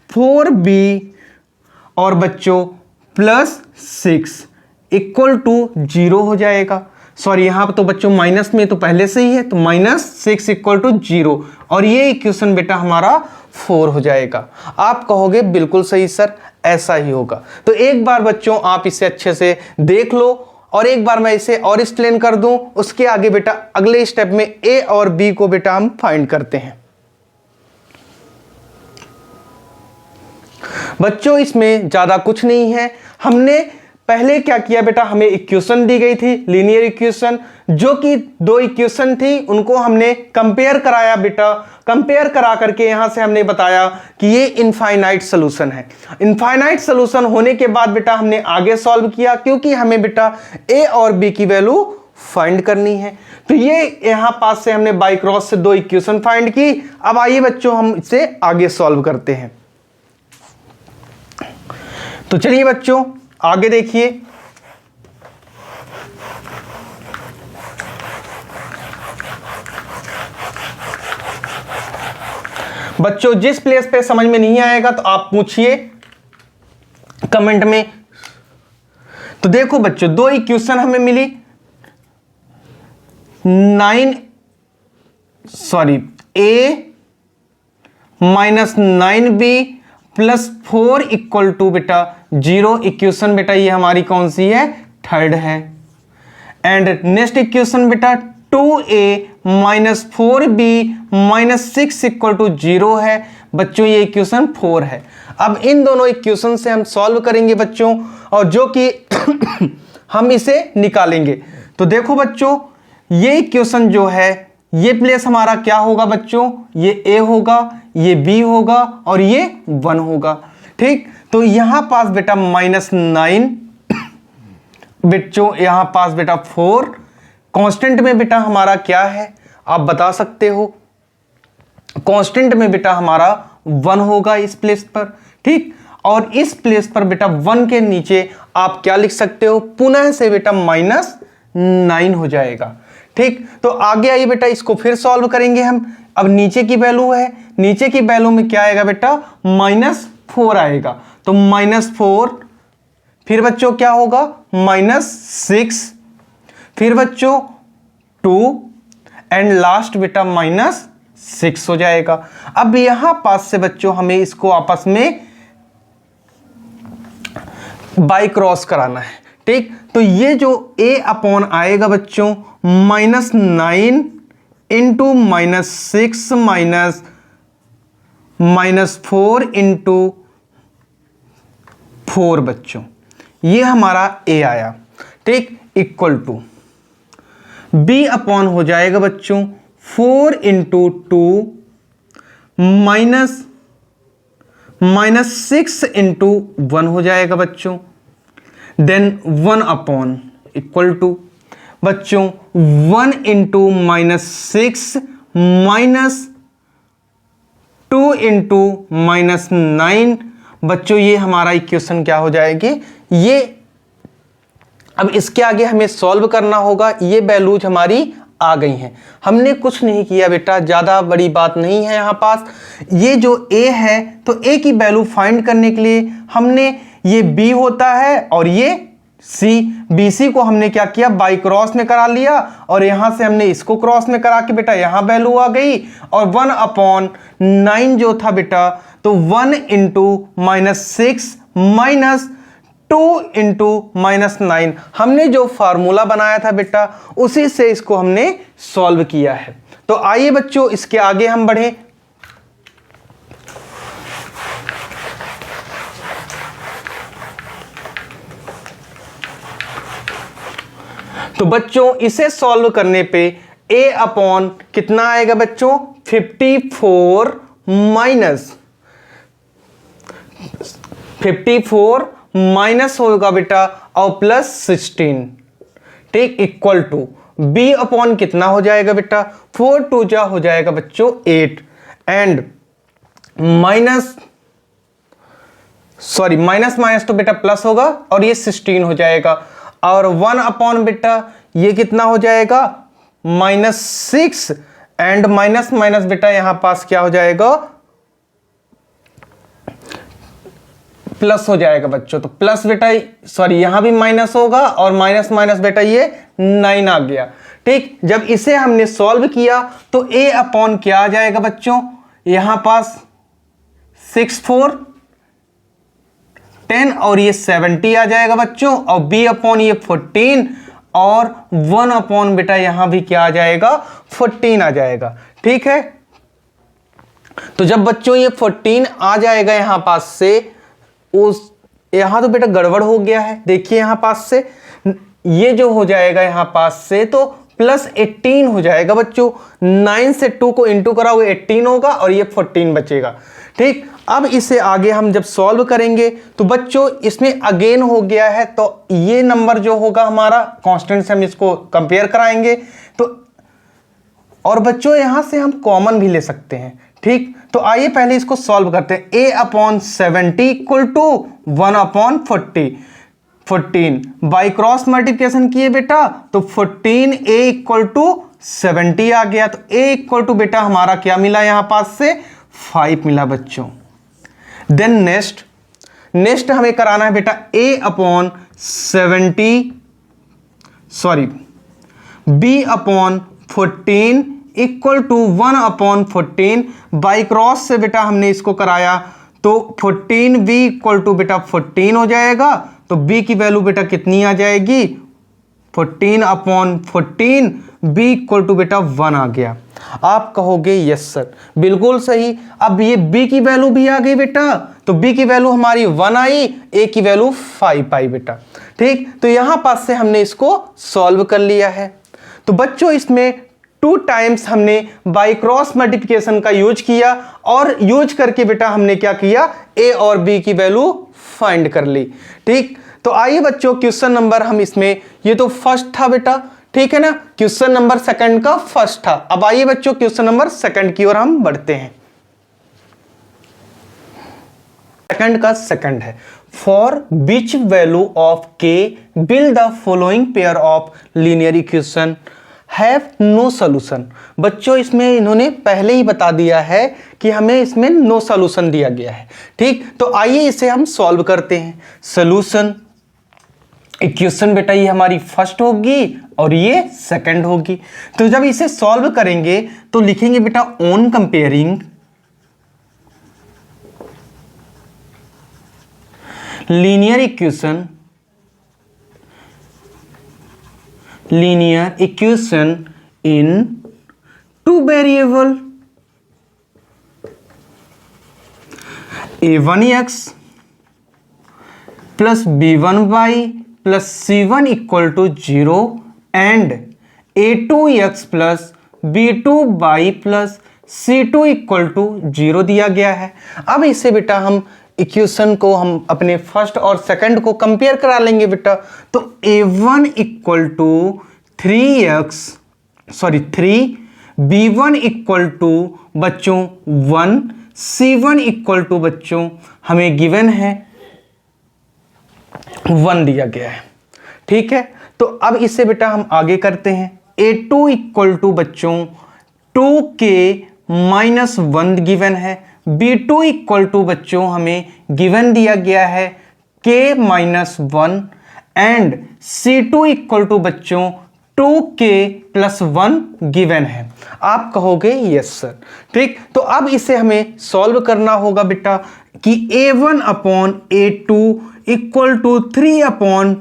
Speaker 2: 4b और बच्चों प्लस 6 इक्वल टू 0 हो जाएगा। सॉरी यहाँ पर तो बच्चों माइनस में तो पहले से ही है, तो -6 इक्वल टू 0 और ये इक्वेशन बेटा हमारा 4 हो जाएगा। आप कहोगे बिल्कुल सही सर, ऐसा ही होगा। तो एक बार बच्चों आप इसे अच्छे से देख लो और एक बार मैं इसे और एक्सप्लेन कर दूं, उसके आगे बेटा अगले स्टेप में ए और बी को बेटा हम फाइंड करते हैं। बच्चों इसमें ज्यादा कुछ नहीं है, हमने पहले क्या किया बेटा, हमें इक्वेशन दी गई थी लीनियर इक्वेशन, जो कि दो इक्वेशन थी, उनको हमने कंपेयर कराया बेटा। कंपेयर करा करके यहां से हमने बताया कि ये इनफाइनाइट सॉल्यूशन है। इनफाइनाइट सॉल्यूशन होने के बाद बेटा हमने आगे सॉल्व किया, क्योंकि हमें बेटा ए और बी की वैल्यू फाइंड करनी है। तो ये यहां पास से हमने बाई क्रॉस से दो इक्वेशन फाइंड की। अब आइए बच्चों हम इसे आगे सॉल्व करते हैं। तो चलिए बच्चों आगे देखिए। बच्चों जिस प्लेस पे समझ में नहीं आएगा तो आप पूछिए कमेंट में। तो देखो बच्चों दो इक्वेशन हमें मिली, a minus 9b plus 4 equal to बेटा 0। इक्वेशन बेटा ये हमारी कौन सी है, थर्ड है। एंड नेक्स्ट इक्वेशन बेटा 2a minus 4b minus 6 equal to 0 है। बच्चों ये इक्वेशन 4 है। अब इन दोनों इक्वेशन से हम सॉल्व करेंगे बच्चों, और जो कि हम इसे निकालेंगे। तो देखो बच्चों ये इक्वेशन जो है, ये प्लेस हमारा क्या होगा बच्चों, ये a होगा, ये b होगा और ये 1 होगा। ठीक, तो यहां पास बेटा -9 बच्चों, यहां पास बेटा 4। कांस्टेंट में बेटा हमारा क्या है आप बता सकते हो, कांस्टेंट में बेटा हमारा 1 होगा इस प्लेस पर। ठीक, और इस प्लेस पर बेटा 1 के नीचे आप क्या लिख सकते हो, पुनः से बेटा -9 हो जाएगा। ठीक, तो आगे आइए बेटा इसको फिर सॉल्व करेंगे हम। अब नीचे की वैल्यू है, नीचे की वैल्यू में क्या आएगा बेटा, -4 आएगा। तो -4, फिर बच्चों क्या होगा -6, फिर बच्चों 2 एंड लास्ट बेटा -6 हो जाएगा। अब यहां पास से बच्चों हमें इसको आपस में बाई क्रॉस कराना है। ठीक, तो ये जो a अपॉन आएगा बच्चों -9 इंटू -6 -4 इंटू 4 बच्चों, ये हमारा a आया। ठीक, इक्वल टू b अपॉन हो जाएगा बच्चों 4 इंटू 2 -6 इंटू 1 हो जाएगा बच्चों। देन 1 अपॉन इक्वल टू बच्चों 1 इंटू -6 -2 इंटू -9 बच्चों, ये हमारा इक्वेशन क्या हो जाएगी, ये अब इसके आगे हमें सॉल्व करना होगा। ये वैल्यूज हमारी आ गई हैं, हमने कुछ नहीं किया बेटा, ज़्यादा बड़ी बात नहीं है यहाँ पास। ये जो a है तो a की वैल्यू फाइंड करने के लिए हमने, ये b होता है और ये c, bc को हमने क्या किया, बाई क्रॉस में करा लिया, और यहाँ से हमने इसको क्रॉस में करा के बेटा यहाँ वैल्यू आ गई। और 1 अपॉन 9 जो था बेटा, तो 1 इंटू -6 -2 इंटू -9, हमने जो फार्मूला बनाया था बेटा उसी से इसको हमने सॉल्व किया है। तो आइए बच्चों इसके आगे हम बढ़ें। तो बच्चों इसे सॉल्व करने पे a अपॉन कितना आएगा बच्चों, 54 माइनस होगा बेटा और प्लस 16। ठीक, इक्वल टू b अपॉन कितना हो जाएगा बेटा, 4 2 जा हो जाएगा बच्चों 8 एंड माइनस तो बेटा प्लस होगा और ये 16 हो जाएगा। और 1 अपॉन बेटा ये कितना हो जाएगा, -6 एंड माइनस माइनस बेटा यहां पास क्या हो जाएगा, प्लस हो जाएगा बच्चों। तो प्लस बेटा सॉरी यहां भी माइनस होगा और माइनस माइनस बेटा ये 9 आ गया। ठीक, जब इसे हमने सॉल्व किया तो a अपॉन क्या आ जाएगा बच्चों, यहां पास 6 4 10 और ये 70 आ जाएगा बच्चों, और b अपॉन ये 14 और 1 अपॉन बेटा यहां भी क्या आ जाएगा, 14 आ जाएगा। ठीक है, तो जब बच्चों ये 14 आ जाएगा यहां पास से, उस यहां तो बेटा गड़बड़ हो गया है, देखिए यहां पास से ये जो हो जाएगा यहां पास से तो प्लस 18 हो जाएगा बच्चों। 9 से 2 को इंटू करा वो 18 होगा और ये 14 बचेगा। ठीक, अब इसे आगे हम जब सॉल्व करेंगे तो बच्चों इसमें अगेन हो गया है, तो ये नंबर जो होगा हमारा कांस्टेंट से हम इसको कंपेयर कराएंगे। तो और बच्चों यहां से हम कॉमन भी ले सकते हैं। ठीक, तो आइए पहले इसको सॉल्व करते हैं। a upon 70 equal to 1 upon 14 by cross multiplication किए बेटा, तो 14a इक्वल टू 70 आ गया। तो a इक्वल टू बेटा हमारा क्या मिला यहां पास से 5 मिला बच्चों। देन नेक्स्ट हमें कराना है बेटा a upon 70 sorry b upon 14 equal to 1 upon 14 by cross से बेटा हमने इसको कराया, तो 14b इक्वल टू बेटा 14 हो जाएगा। तो b की वैल्यू बेटा कितनी आ जाएगी, 14 अपॉन 14, b इक्वल टू बेटा 1 आ गया। आप कहोगे यस सर बिल्कुल सही। अब ये b की वैल्यू भी आ गई बेटा, तो b की वैल्यू हमारी 1 आई, a की वैल्यू 5 आई बेटा। ठीक, तो यहां पास से हमने इसको सॉल्व कर लिया है। तो बच्चों इसमें 2 टाइम्स हमने बाई क्रॉस मल्टीप्लिकेशन का यूज किया और यूज करके बेटा हमने क्या किया, a और b की वैल्यू फाइंड कर ली। ठीक, तो आइए बच्चों क्वेश्चन नंबर हम इसमें, ये तो फर्स्ट था बेटा, ठीक है ना, क्वेश्चन नंबर सेकंड का फर्स्ट था। अब आइए बच्चों क्वेश्चन नंबर सेकंड की ओर हम बढ़ते हैं। सेकंड का सेकंड है, for which value of k build the following pair of linear equation have no solution. बच्चों इसमें इन्होंने पहले ही बता दिया है कि हमें इसमें नो सॉल्यूशन दिया गया है। ठीक, तो आइए इसे हम सॉल्व करते हैं। सॉल्यूशन इक्वेशन बेटा ये हमारी फर्स्ट होगी और ये सेकंड होगी। तो जब इसे सॉल्व करेंगे तो लिखेंगे बेटा on comparing linear equation in 2 variable a1x plus b1y plus c1 equal to 0 and a2x plus b2y plus c2 equal to 0 दिया गया है। अब इसे बेटा हम इक्वेशन को हम अपने फर्स्ट और सेकंड को कंपेयर करा लेंगे बेटा। तो a1 equal to 3 b1 equal to बच्चों 1, c1 इक्वल टू बच्चों हमें गिवन है 1 दिया गया है। ठीक है, तो अब इसे बेटा हम आगे करते हैं। a2 इक्वल टू बच्चों 2k माइनस 1 गिवन है, b2 इक्वल टू बच्चों हमें गिवन दिया गया है k minus 1 and c2 equal to बच्चों 2k प्लस 1 गिवन है। आप कहोगे यस सर। ठीक, तो अब इसे हमें सॉल्व करना होगा बेटा कि a1 upon a2 equal to 3 upon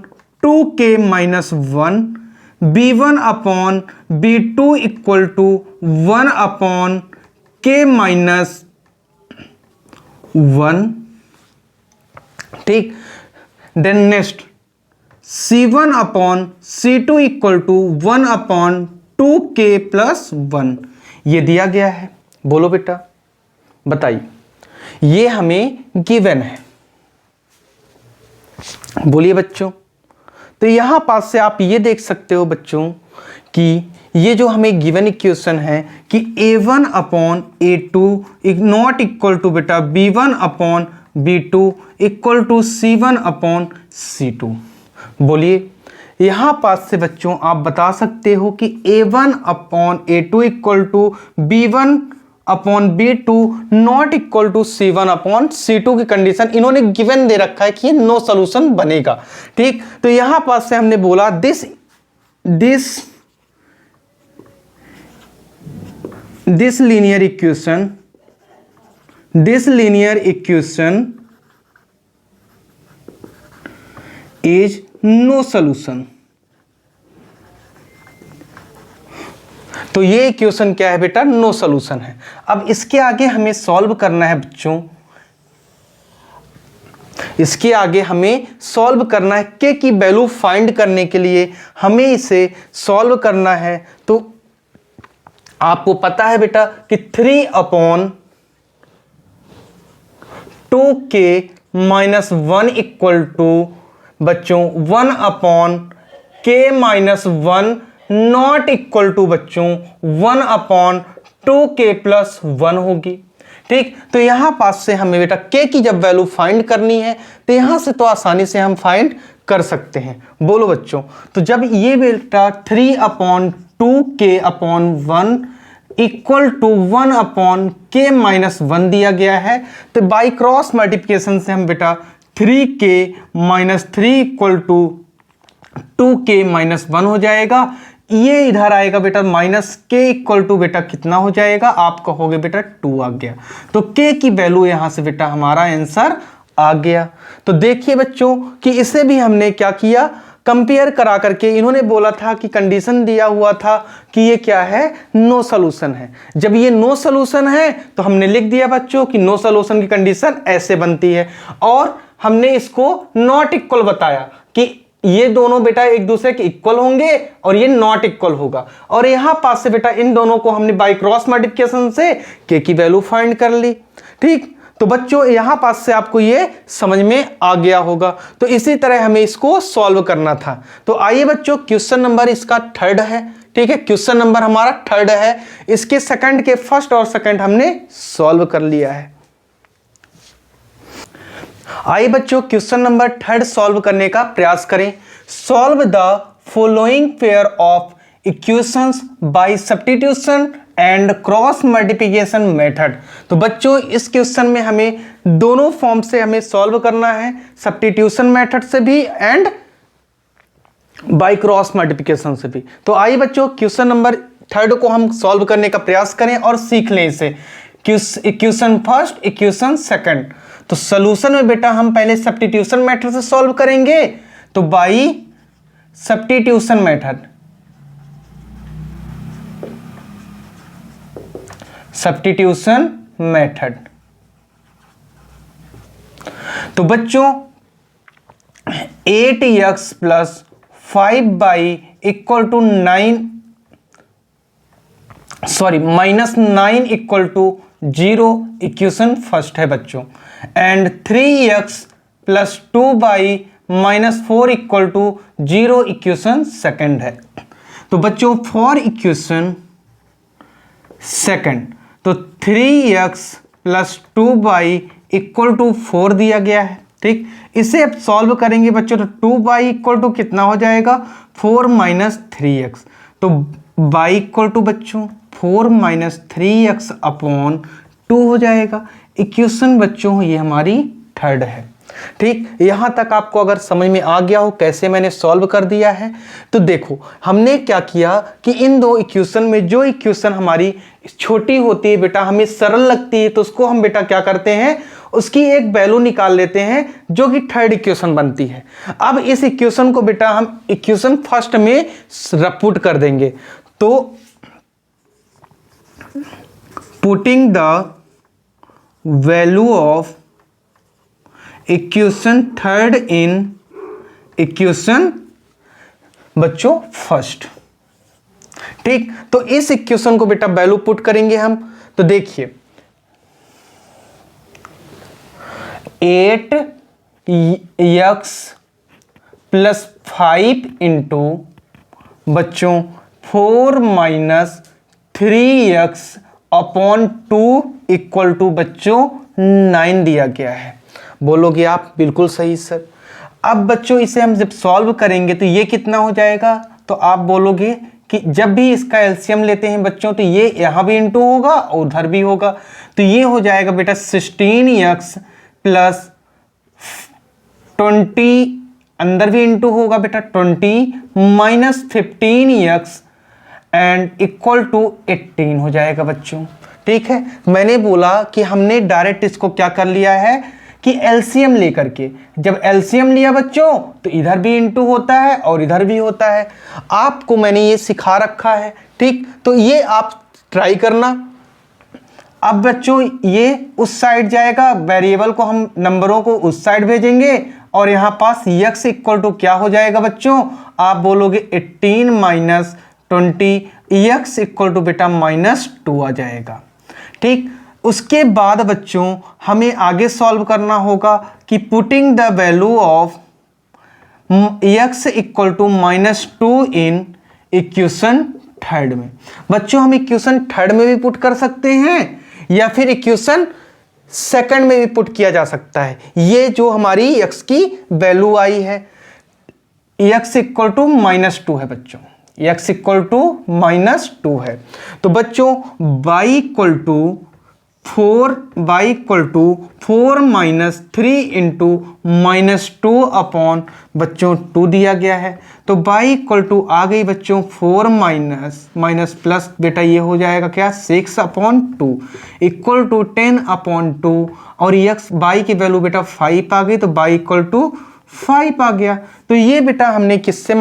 Speaker 2: 2k minus 1, b1 upon b2 equal to 1 upon k minus 1। ठीक, then next c1 upon c2 equal to 1 upon 2k plus 1 ये दिया गया है। बोलो बेटा बताइए, ये हमें गिवन है, बोलिए बच्चों। तो यहां पास से आप ये देख सकते हो बच्चों कि ये जो हमें गिवन इक्वेशन है कि a1 upon a2 not equal to बेटा b1 upon b2 equal to c1 upon c2। बोलिए यहाँ पास से बच्चों आप बता सकते हो कि a1/a2 equal to b1/b2 not equal to c1/c2 की कंडीशन इन्होंने गिवन दे रखा है कि ये नो सॉल्यूशन बनेगा। ठीक, तो यहाँ पास से हमने बोला this linear equation is no solution। तो ये इक्वेशन क्या है बेटा, नो सॉल्यूशन है। अब इसके आगे हमें सॉल्व करना है बच्चों, इसके आगे हमें सॉल्व करना है के की वैल्यू फाइंड करने के लिए हमें इसे सॉल्व करना है। तो आपको पता है बेटा कि 3/2k - 1 इक्वल टू बच्चों 1/k - 1 नॉट इक्वल टू बच्चों 1/2k + 1 होगी। ठीक, तो यहां पास से हमें बेटा k की जब वैल्यू फाइंड करनी है तो यहां से तो आसानी से हम फाइंड कर सकते हैं। बोलो बच्चों, तो जब ये बेटा 3/2k/1 इक्वल टू 1/k - 1 दिया गया है तो बाई क्रॉस मल्टीप्लिकेशन से हम बेटा 3k - 3 इक्वल टू 2k - 1 हो जाएगा। ये इधर आएगा बेटा -k इक्वल टू बेटा कितना हो जाएगा, आप कहोगे बेटा 2 आ गया। तो k की वैल्यू यहां से बेटा हमारा आंसर आ गया। तो देखिए बच्चों कि इसे भी हमने क्या किया, कंपेयर करा करके। इन्होंने बोला था कि कंडीशन दिया हुआ था कि ये क्या है, नो सॉल्यूशन है। जब ये नो सॉल्यूशन है तो हमने लिख दिया बच्चों कि नो सॉल्यूशन की कंडीशन ऐसे बनती है, और हमने इसको नॉट इक्वल बताया कि ये दोनों बेटा एक दूसरे के इक्वल होंगे और ये नॉट इक्वल होगा। और यहां पास से बेटा इन दोनों को हमने बाय क्रॉस मल्टीप्लिकेशन से के की वैल्यू फाइंड कर ली। ठीक, तो बच्चों यहां पास से आपको ये समझ में आ गया होगा। तो इसी तरह हमें इसको सॉल्व करना था। तो आइए बच्चों, क्वेश्चन नंबर इसका 3rd है। ठीक है, क्वेश्चन नंबर हमारा 3rd है। इसके सेकंड के फर्स्ट और सेकंड हमने सॉल्व कर लिया है। आइए बच्चों, क्वेश्चन नंबर 3rd सॉल्व करने का प्रयास करें। Solve the following pair of equations bye substitution and cross multiplication method. तो बच्चों इस क्वेश्चन में हमें दोनों फॉर्म से हमें सॉल्व करना है, सब्स्टिट्यूशन मेथड से भी एंड बाय क्रॉस मल्टीप्लिकेशन से भी। तो आइए बच्चों, क्वेश्चन नंबर 3rd को हम सॉल्व करने का प्रयास करें और सीख लें इसे। Equation first, equation second. तो सॉल्यूशन में बेटा हम पहले सब्स्टिट्यूशन मेथड से सॉल्व करेंगे। तो by substitution method, substitution method. तो बच्चों 8x + 5y equal to 9 -9 equal to 0 equation first है बच्चों। And 3x + 2y - 4 equal to 0 equation second है। तो बच्चों फॉर इक्वेशन सेकंड, तो 3x + 2y इक्वल टू 4 दिया गया है। ठीक, इसे अब सॉल्व करेंगे बच्चों। तो 2y इक्वल टू कितना हो जाएगा, 4 - 3x। तो y इक्वल टू बच्चों 4 - 3x/2 हो जाएगा। इक्वेशन बच्चों ये हमारी 3rd है। ठीक, यहां तक आपको अगर समझ में आ गया हो कैसे मैंने सॉल्व कर दिया है। तो देखो हमने क्या किया कि इन दो इक्वेशन में जो इक्वेशन हमारी छोटी होती है बेटा, हमें सरल लगती है, तो उसको हम बेटा क्या करते हैं, उसकी एक वैल्यू निकाल लेते हैं जो कि 3rd इक्वेशन बनती है। अब इस इक्वेशन को बेटा हम इक्वेशन फर्स्ट में पुट कर देंगे। तो putting the value of equation 3rd in equation बच्चों फर्स्ट। ठीक, तो इस इक्वेशन को बेटा वैल्यू पुट करेंगे हम। तो देखिए 8x + 5 इंटू बच्चों 4 - 3x/2 इक्वल टू बच्चों 9 दिया गया है। बोलोगे आप बिल्कुल सही सर। अब बच्चों इसे हम जब सॉल्व करेंगे तो ये कितना हो जाएगा, तो आप बोलोगे कि जब भी इसका एलसीएम लेते हैं बच्चों तो ये यहाँ भी इंटू होगा और उधर भी होगा, तो ये हो जाएगा बेटा 16x प्लस 20, अंदर भी इंटू होगा बेटा 20 minus 15x and equal to 18 हो जाएगा बच्चों। ठीक है, मैंने बोला कि हमने डायरेक्ट इसको क्या कर लिया है कि एलसीएम लेकर के, जब एलसीएम लिया बच्चों तो इधर भी इंटू होता है और इधर भी होता है, आपको मैंने ये सिखा रखा है। ठीक, तो ये आप ट्राई करना। अब बच्चों ये उस साइड जाएगा, वेरिएबल को हम नंबरों को उस साइड भेजेंगे और यहाँ पास x इक्वल टू क्या हो जाएगा बच्चों, आप बोलोगे 18 माइनस 20, x इक्वल टू बेटा -2 आ जाएगा। ठीक, उसके बाद बच्चों हमें आगे सॉल्व करना होगा कि putting the value of x equal to -2 in equation third में। बच्चों हम इक्वेशन थर्ड में भी पुट कर सकते हैं या फिर इक्वेशन सेकंड में भी पुट किया जा सकता है। ये जो हमारी x की वैल्यू आई है x इक्वल टू -2 है बच्चों, x इक्वल टू -2 है। तो बच्चों y equal to 4 minus 3 into -2 upon बच्चों 2 दिया गया है। तो y इक्वल टू आ गई बच्चों 4 माइनस प्लस बेटा ये हो जाएगा क्या 6 अपॉन 2 इक्वल टू 10 अपॉन 2 और y की वैल्यू बेटा 5 आ गई, तो y इक्वल टू 5 आ गया। तो ये बेटा हमने किससे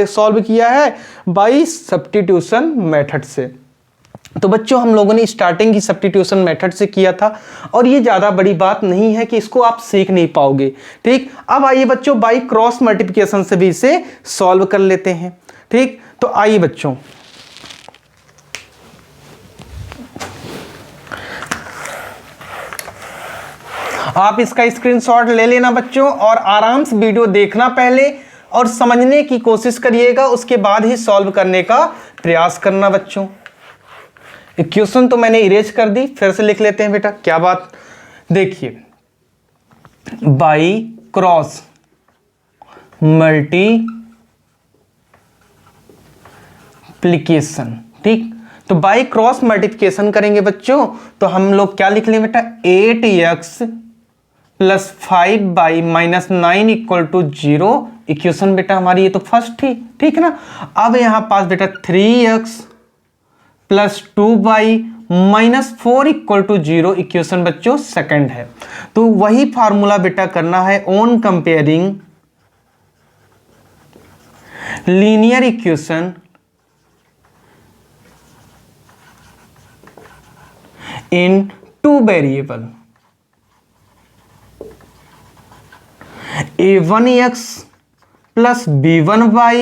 Speaker 2: सॉल्व किया है, बाई सब्स्टिट्यूशन मेथड से। तो बच्चों हम लोगों ने स्टार्टिंग की सब्स्टिट्यूशन मेथड से किया था और ये ज़्यादा बड़ी बात नहीं है कि इसको आप सीख नहीं पाओगे। ठीक, अब आइए बच्चों बाई क्रॉस मल्टीप्लिकेशन से भी इसे सॉल्व कर लेते हैं। ठीक, तो आइए बच्चों आप इसका स्क्रीनशॉट ले लेना बच्चों और आराम से वीडियो देखना पहले और समझने की कोशिश करिएगा, उसके बाद ही सॉल्व करने का प्रयास करना बच्चों। इक्वेशन तो मैंने इरेज कर दी, फिर से लिख लेते हैं बेटा। क्या बात, देखिए बाई क्रॉस मल्टीप्लिकेशन। ठीक, तो बाई क्रॉस मल्टीप्लिकेशन करेंगे बच्चों तो हम लोग क्या लिख लें बेटा 8x plus 5y-9 equal to 0। Equation बेटा हमारी ये तो फर्स्ट थी, ठीक ना। अब यहां पास बेटा 3x plus 2y-4 equal to 0 equation बच्चों सेकंड है। तो वही फार्मूला बेटा करना है on comparing linear equation in two variable a1x plus b1y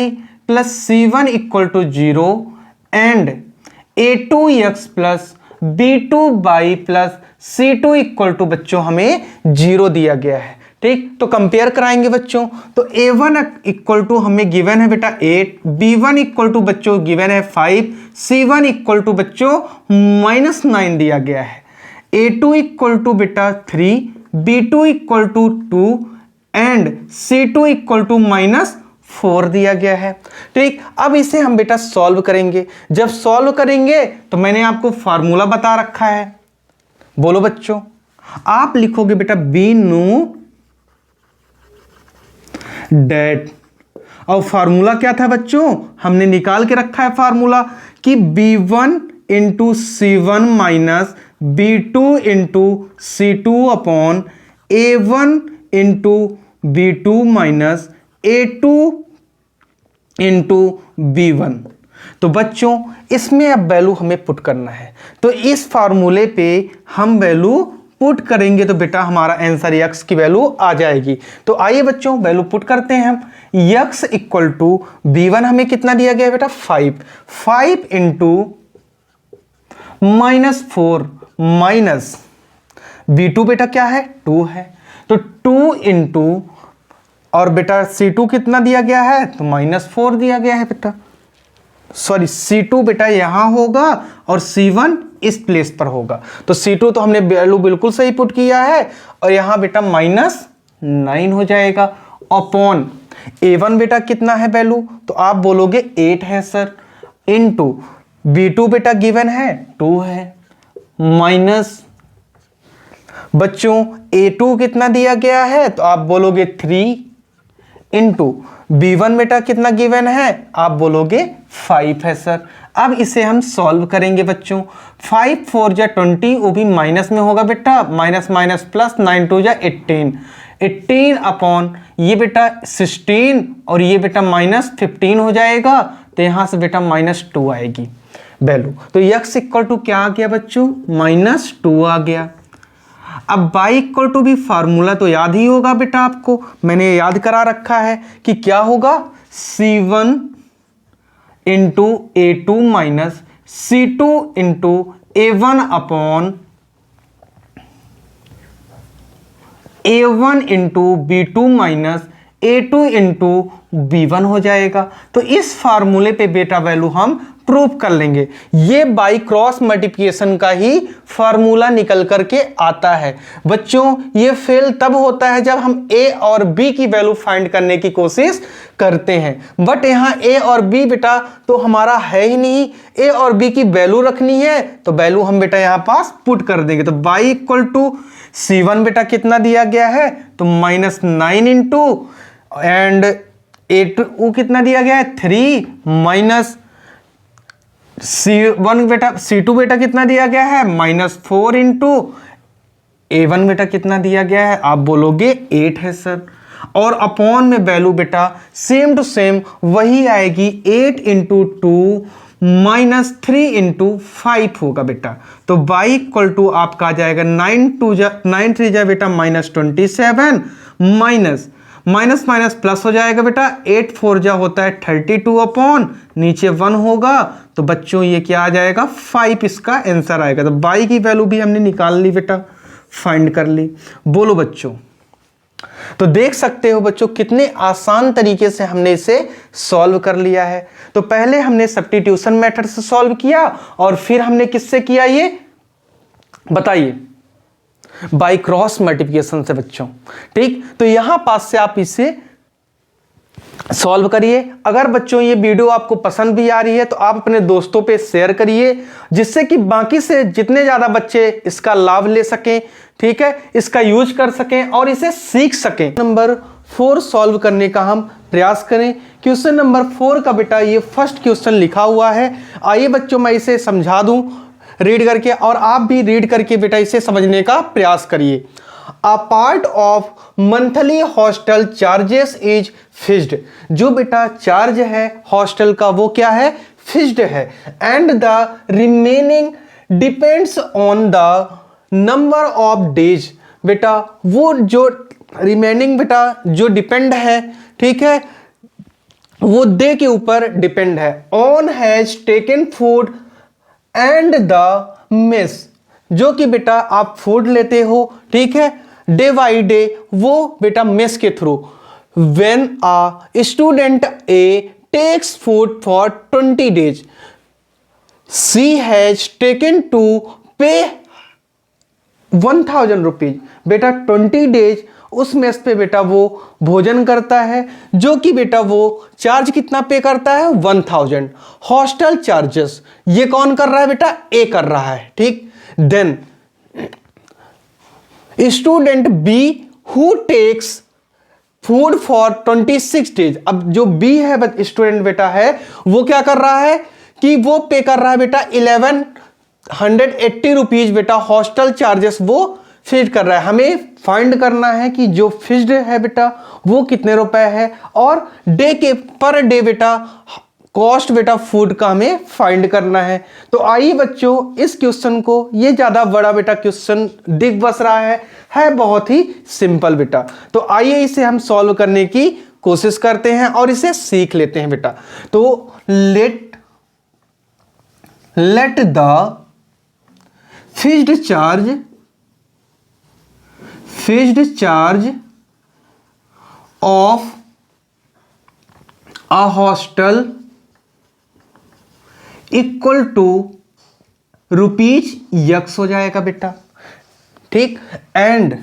Speaker 2: plus c1 equal to 0 and a2x plus b2y plus c2 equal to बच्चों हमें 0 दिया गया है। ठीक, तो कंपेयर कराएंगे बच्चों। तो a1 इक्वल टू हमें गिवन है बेटा 8, b1 इक्वल टू बच्चों गिवन है 5, c1 इक्वल टू बच्चों -9 दिया गया है, a2 इक्वल टू बेटा 3, b2 equal to 2 and c2 equal to -4 दिया गया है। ठीक, अब इसे हम बेटा सॉल्व करेंगे। जब सॉल्व करेंगे तो मैंने आपको फार्मूला बता रखा है, बोलो बच्चों। आप लिखोगे बेटा बी नो डेट, और फार्मूला क्या था बच्चों, हमने निकाल के रखा है फार्मूला कि b1 into c1 minus b2 into c2 upon a1 into b2 minus a2 into b1। तो बच्चों इसमें अब वैल्यू हमें पुट करना है, तो इस फार्मूले पे हम वैल्यू पुट करेंगे तो बेटा हमारा आंसर x की वैल्यू आ जाएगी। तो आइए बच्चों वैल्यू पुट करते हैं हम। x इक्वल टू b1 हमें कितना दिया गया है बेटा 5 इंटू -4 माइनस b2 बेटा क्या है 2 है, तो 2 इंटू और बेटा c2 कितना दिया गया है तो -4 दिया गया है बेटा, सॉरी c2 बेटा यहां होगा और c1 इस प्लेस पर होगा। तो c2 तो हमने वैल्यू बिल्कुल सही पुट किया है और यहां बेटा -9 हो जाएगा अपॉन A1 बेटा कितना है वैल्यू, तो आप बोलोगे 8 है सर, इनटू B2 बेटा गिवन है 2 है, माइनस बच्चों A2 कितना दिया गया है, तो आप बोलोगे 3 इंटू B1 बेटा कितना गिवन है, आप बोलोगे 5 है सर। अब इसे हम सॉल्व करेंगे बच्चों, 5 4 जा 20, वो भी माइनस में होगा बेटा, माइनस माइनस प्लस, 9 2 जा 18, 18 अपॉन ये बेटा 16 और ये बेटा माइनस 15 हो जाएगा, तो यहां से बेटा -2 आएगी वैल्यू। तो x इक्वल टू क्या आ गया बच्चों, -2 आ गया। अब y इक्वल टू भी फार्मूला तो याद ही होगा बेटा आपको, मैंने याद करा रखा है कि क्या होगा, C1 into A2 minus C2 into A1 upon A1 into B2 minus A2 into B1 हो जाएगा। तो इस फार्मूले पे बेटा वैल्यू हम प्रूव कर लेंगे। ये बाई क्रॉस मल्टीप्लिकेशन का ही फार्मूला निकल करके आता है बच्चों। ये फेल तब होता है जब हम A और B की वैल्यू फाइंड करने की कोशिश करते हैं, बट यहाँ A और B बेटा तो हमारा है ही नहीं, A और B की वैल्यू रखनी है, तो वैल्यू हम बेटा यहाँ पास पुट कर देंगे। तो y इक्वल टू C1 बेटा कितना दिया गया है, तो -9 इंटू एंड A2 कितना दिया गया है 3 माइनस C1 बेटा C2 बेटा कितना दिया गया है -4 इंटू A1 बेटा कितना दिया गया है, आप बोलोगे 8 है सर। और अपॉन में वैल्यू बेटा सेम टू सेम वही आएगी, 8 इंटू 2 माइनस 3 इंटू 5 होगा बेटा। तो y इक्वल टू आपका आ जाएगा 9 3 जा बेटा -27 माइनस माइनस माइनस प्लस हो जाएगा बेटा, 8 4 जा होता है 32 अपॉन नीचे 1 होगा, तो बच्चों ये क्या आ जाएगा 5 इसका आंसर आएगा। तो y की वैल्यू भी हमने निकाल ली बेटा, फाइंड कर ली। बोलो बच्चों, तो देख सकते हो बच्चों कितने आसान तरीके से हमने इसे सॉल्व कर लिया है। तो पहले हमने सब्स्टिट्यूशन मेथड से सॉल्व किया और फिर हमने किससे किया ये बताइए, बाई क्रॉस मल्टीप्लिकेशन से बच्चों। ठीक, तो यहां पास से आप इसे सॉल्व करिए। अगर बच्चों ये वीडियो आपको पसंद भी आ रही है तो आप अपने दोस्तों पे शेयर करिए, जिससे कि बाकी से जितने ज़्यादा बच्चे इसका लाभ ले सकें, ठीक है, इसका यूज कर सकें और इसे सीख सकें। नंबर 4 सॉल्व करने का हम प्रयास करें। क्वेश्चन नंबर 4 का बेटा ये फर्स्ट क्वेश्चन लिखा हुआ है। आइए बच्चों मैं इसे समझा दूं रीड करके, और आप भी रीड करके बेटा इसे समझने का प्रयास करिए। A part of monthly hostel charges is fixed। जो बेटा चार्ज है हॉस्टल का वो क्या है, फिक्स्ड है, and the remaining depends on the number of days. बेटा वो जो रिमेनिंग बेटा जो डिपेंड है, ठीक है, वो डे के ऊपर डिपेंड है। On has taken food and the mess, जो कि बेटा आप फूड लेते हो, ठीक है, डे बाई डे, वो बेटा मेस के थ्रू। When a student A takes food for 20 days, she has taken to pay 1000 rupees. बेटा 20 days उस मेस पे बेटा वो भोजन करता है, जो कि बेटा वो चार्ज कितना पे करता है 1000 हॉस्टल चार्जेस। ये कौन कर रहा है बेटा, ए कर रहा है, ठीक। Then student B who takes food for 26 days। अब जो बी है स्टूडेंट बेटा है, वो क्या कर रहा है कि वो पे कर रहा है बेटा 1180 रुपीज बेटा हॉस्टल चार्जेस वो फिक्स कर रहा है। हमें फाइंड करना है कि जो फिक्स्ड है बेटा वो कितने रुपए है, और डे के पर डे बेटा कॉस्ट बेटा फूड का हमें फाइंड करना है। तो आइए बच्चों इस क्वेश्चन को, ये ज्यादा बड़ा बेटा क्वेश्चन दिख बस रहा है बहुत ही सिंपल बेटा। तो आइए इसे हम सॉल्व करने की कोशिश करते हैं और इसे सीख लेते हैं बेटा। तो let the fixed charge of a hostel equal to rupees x हो जाएगा बेटा, ठीक। And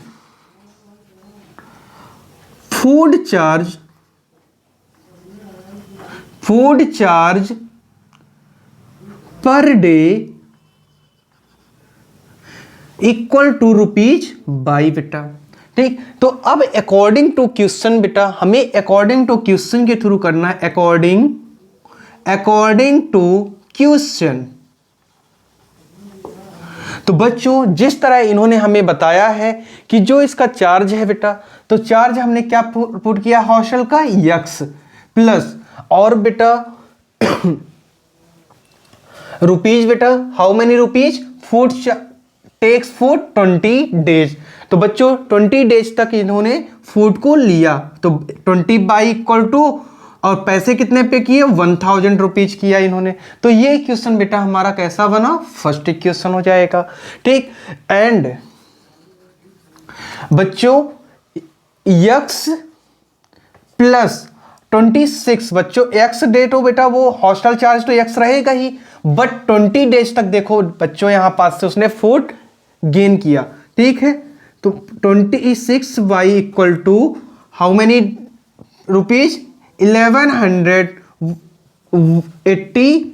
Speaker 2: food charge per day equal to ₹22 बेटा। ठीक, तो अब अकॉर्डिंग टू क्वेश्चन बेटा हमें अकॉर्डिंग टू क्वेश्चन के थ्रू करना है। अकॉर्डिंग टू क्वेश्चन, तो बच्चों जिस तरह इन्होंने हमें बताया है कि जो इसका चार्ज है बेटा, तो चार्ज हमने क्या पुट किया, हॉस्टल का x प्लस, और बेटा रुपीज बेटा, how many rupees, food takes food 20 days. तो बच्चों 20 डेज तक इन्होंने फूड को लिया, तो 20/= और पैसे कितने पे किए, 1000 रुपीज किया इन्होंने। तो ये क्वेश्चन बेटा हमारा कैसा बना, फर्स्ट इक्वेशन हो जाएगा। ठीक, एंड बच्चों x प्लस 26, बच्चों x डेट हो बेटा, वो हॉस्टल चार्ज तो x रहेगा ही, बट 20 डेज तक देखो बच्चों यहां पास से उसने फूड गेन किया। ठीक है, तो 26/= हाउ मेनी रुपीज, 1180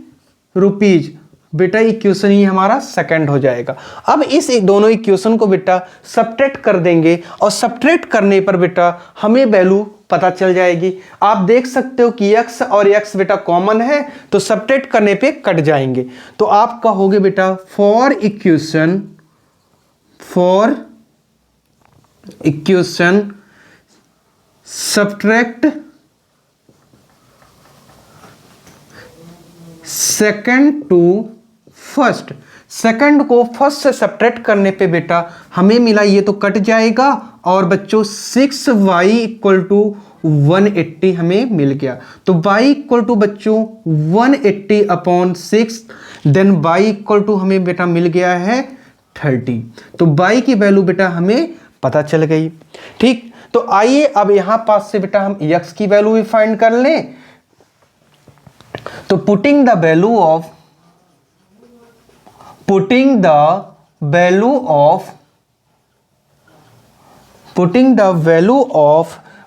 Speaker 2: रुपीज बेटा। इक्वेशन ही हमारा सेकंड हो जाएगा। अब इस दोनों इक्वेशन को बेटा सब्ट्रैक्ट कर देंगे, और सब्ट्रैक्ट करने पर बेटा हमें वैल्यू पता चल जाएगी। आप देख सकते हो कि x और x बेटा कॉमन है, तो सब्ट्रैक्ट करने पे कट जाएंगे। तो आप कहोगे बेटा for equation subtract second to first. Second को फर्स्ट से सब्ट्रैक्ट करने पे बेटा हमें मिला, ये तो कट जाएगा, और बच्चों 6y = 180 हमें मिल गया। तो y = बच्चों 180/6, देन y = हमें बेटा मिल गया है 30। तो y की वैल्यू बेटा हमें पता चल गई। ठीक, तो आइए अब यहां पास से बेटा हम x की वैल्यू भी फाइंड कर लें। तो putting the value of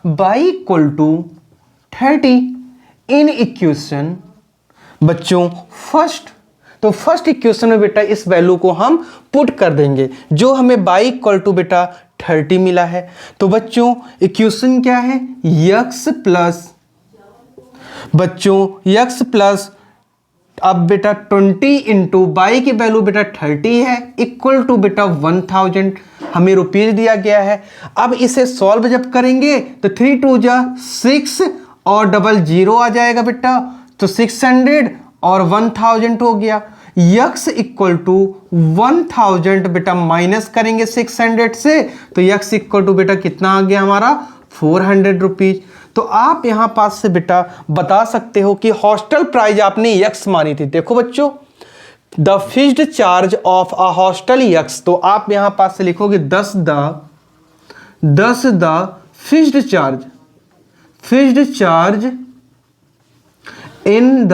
Speaker 2: y = 30 in equation बच्चों फर्स्ट। तो फर्स्ट इक्वेशन में बेटा इस वैल्यू को हम पुट कर देंगे, जो हमें y = बेटा 30 मिला है। तो बच्चों इक्वेशन क्या है, x प्लस अब बेटा 20 इंटू y की वैल्यू बेटा 30 है, इक्वल टू बेटा 1000 हमें रुपीज दिया गया है। अब इसे सॉल्व जब करेंगे तो 3 2 जा 6 और 00 आ जाएगा बेटा, तो 600 और 1000 हो गया। x = 1000 बेटा माइनस करेंगे 600 से, तो x = बेटा कितना आ गया हमारा 400 रुपीज। तो आप यहां पास से बेटा बता सकते हो कि हॉस्टल प्राइस आपने x मानी थी। देखो बच्चों, the fixed charge of a hostel x, तो आप यहां पास से लिखोगे 10 the fixed charge in the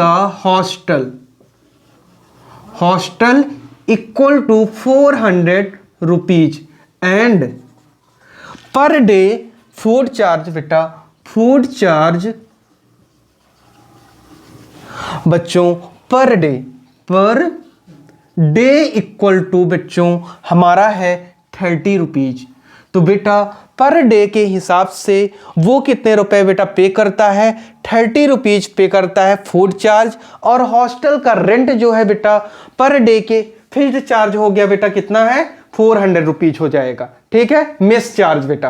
Speaker 2: hostel equal to 400 rupees, and per day food charge बेटा, फूड चार्ज बच्चों पर डे इक्वल टू बच्चों हमारा है 30 रुपीज। तो बेटा पर डे के हिसाब से वो कितने रुपए बेटा पे करता है, 30 रुपीज पे करता है फूड चार्ज, और हॉस्टल का रेंट जो है बेटा पर डे के फिक्स्ड चार्ज हो गया बेटा कितना है 400 रुपीज हो जाएगा। ठीक है, मेस चार्ज बेटा।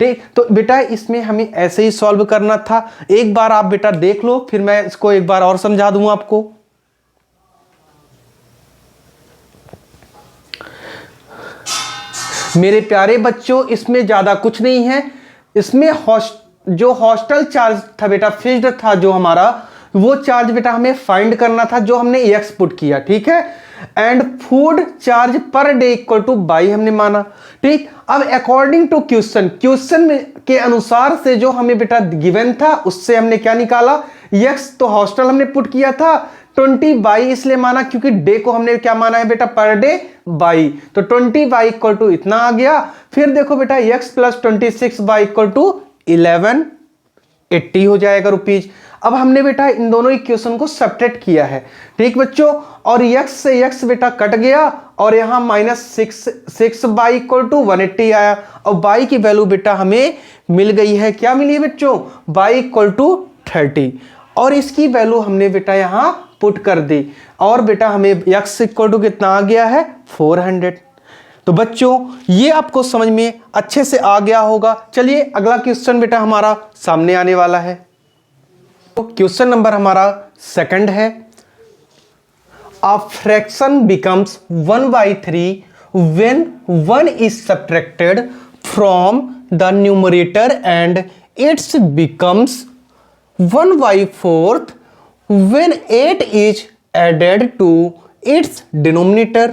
Speaker 2: ठीक, तो बेटा इसमें हमें ऐसे ही सॉल्व करना था। एक बार आप बेटा देख लो, फिर मैं इसको एक बार और समझा दूंगा आपको। मेरे प्यारे बच्चों, इसमें ज्यादा कुछ नहीं है। इसमें जो हॉस्टल चार्ज था बेटा फिक्स्ड था जो हमारा, वो चार्ज बेटा हमें फाइंड करना था जो हमने x पुट किया। ठीक है, and food charge per day equal to by हमने माना। ठीक, अब अकॉर्डिंग टू क्वेश्चन के अनुसार से जो हमें बेटा गिवन था उससे हमने क्या निकाला, x तो हॉस्टल हमने पुट किया था 20 बाई इसलिए माना क्योंकि डे को हमने क्या माना है बेटा पर डे बाई, तो 20 बाई इक्वल टू इतना आ गया। फिर देखो बेटा x plus 26 y equal to
Speaker 1: 1180 हो जाएगा रुपीज। अब हमने बेटा इन दोनों इक्वेशन को सब्ट्रैक्ट किया है, ठीक बच्चों, और x से x बेटा कट गया और यहाँ -6 बाई इक्वल टू 180 आया, और बाई की वैल्यू बेटा हमें मिल गई है, क्या मिली है बच्चों, बाई इक्वल टू 30, और इसकी वैल्यू हमने बेटा यहाँ पुट कर दी, और बेटा हमें x इक्वल टू कितना आ गया है 400। तो बच्चों ये आपको समझ में अच्छे से आ गया होगा। चलिए अगला क्वेश्चन बेटा हमारा सामने आने वाला है। तो क्वेश्चन नंबर हमारा सेकंड है, a fraction becomes 1/3 when 1 is subtracted from the numerator and it becomes 1/4 when 8 is added to its denominator,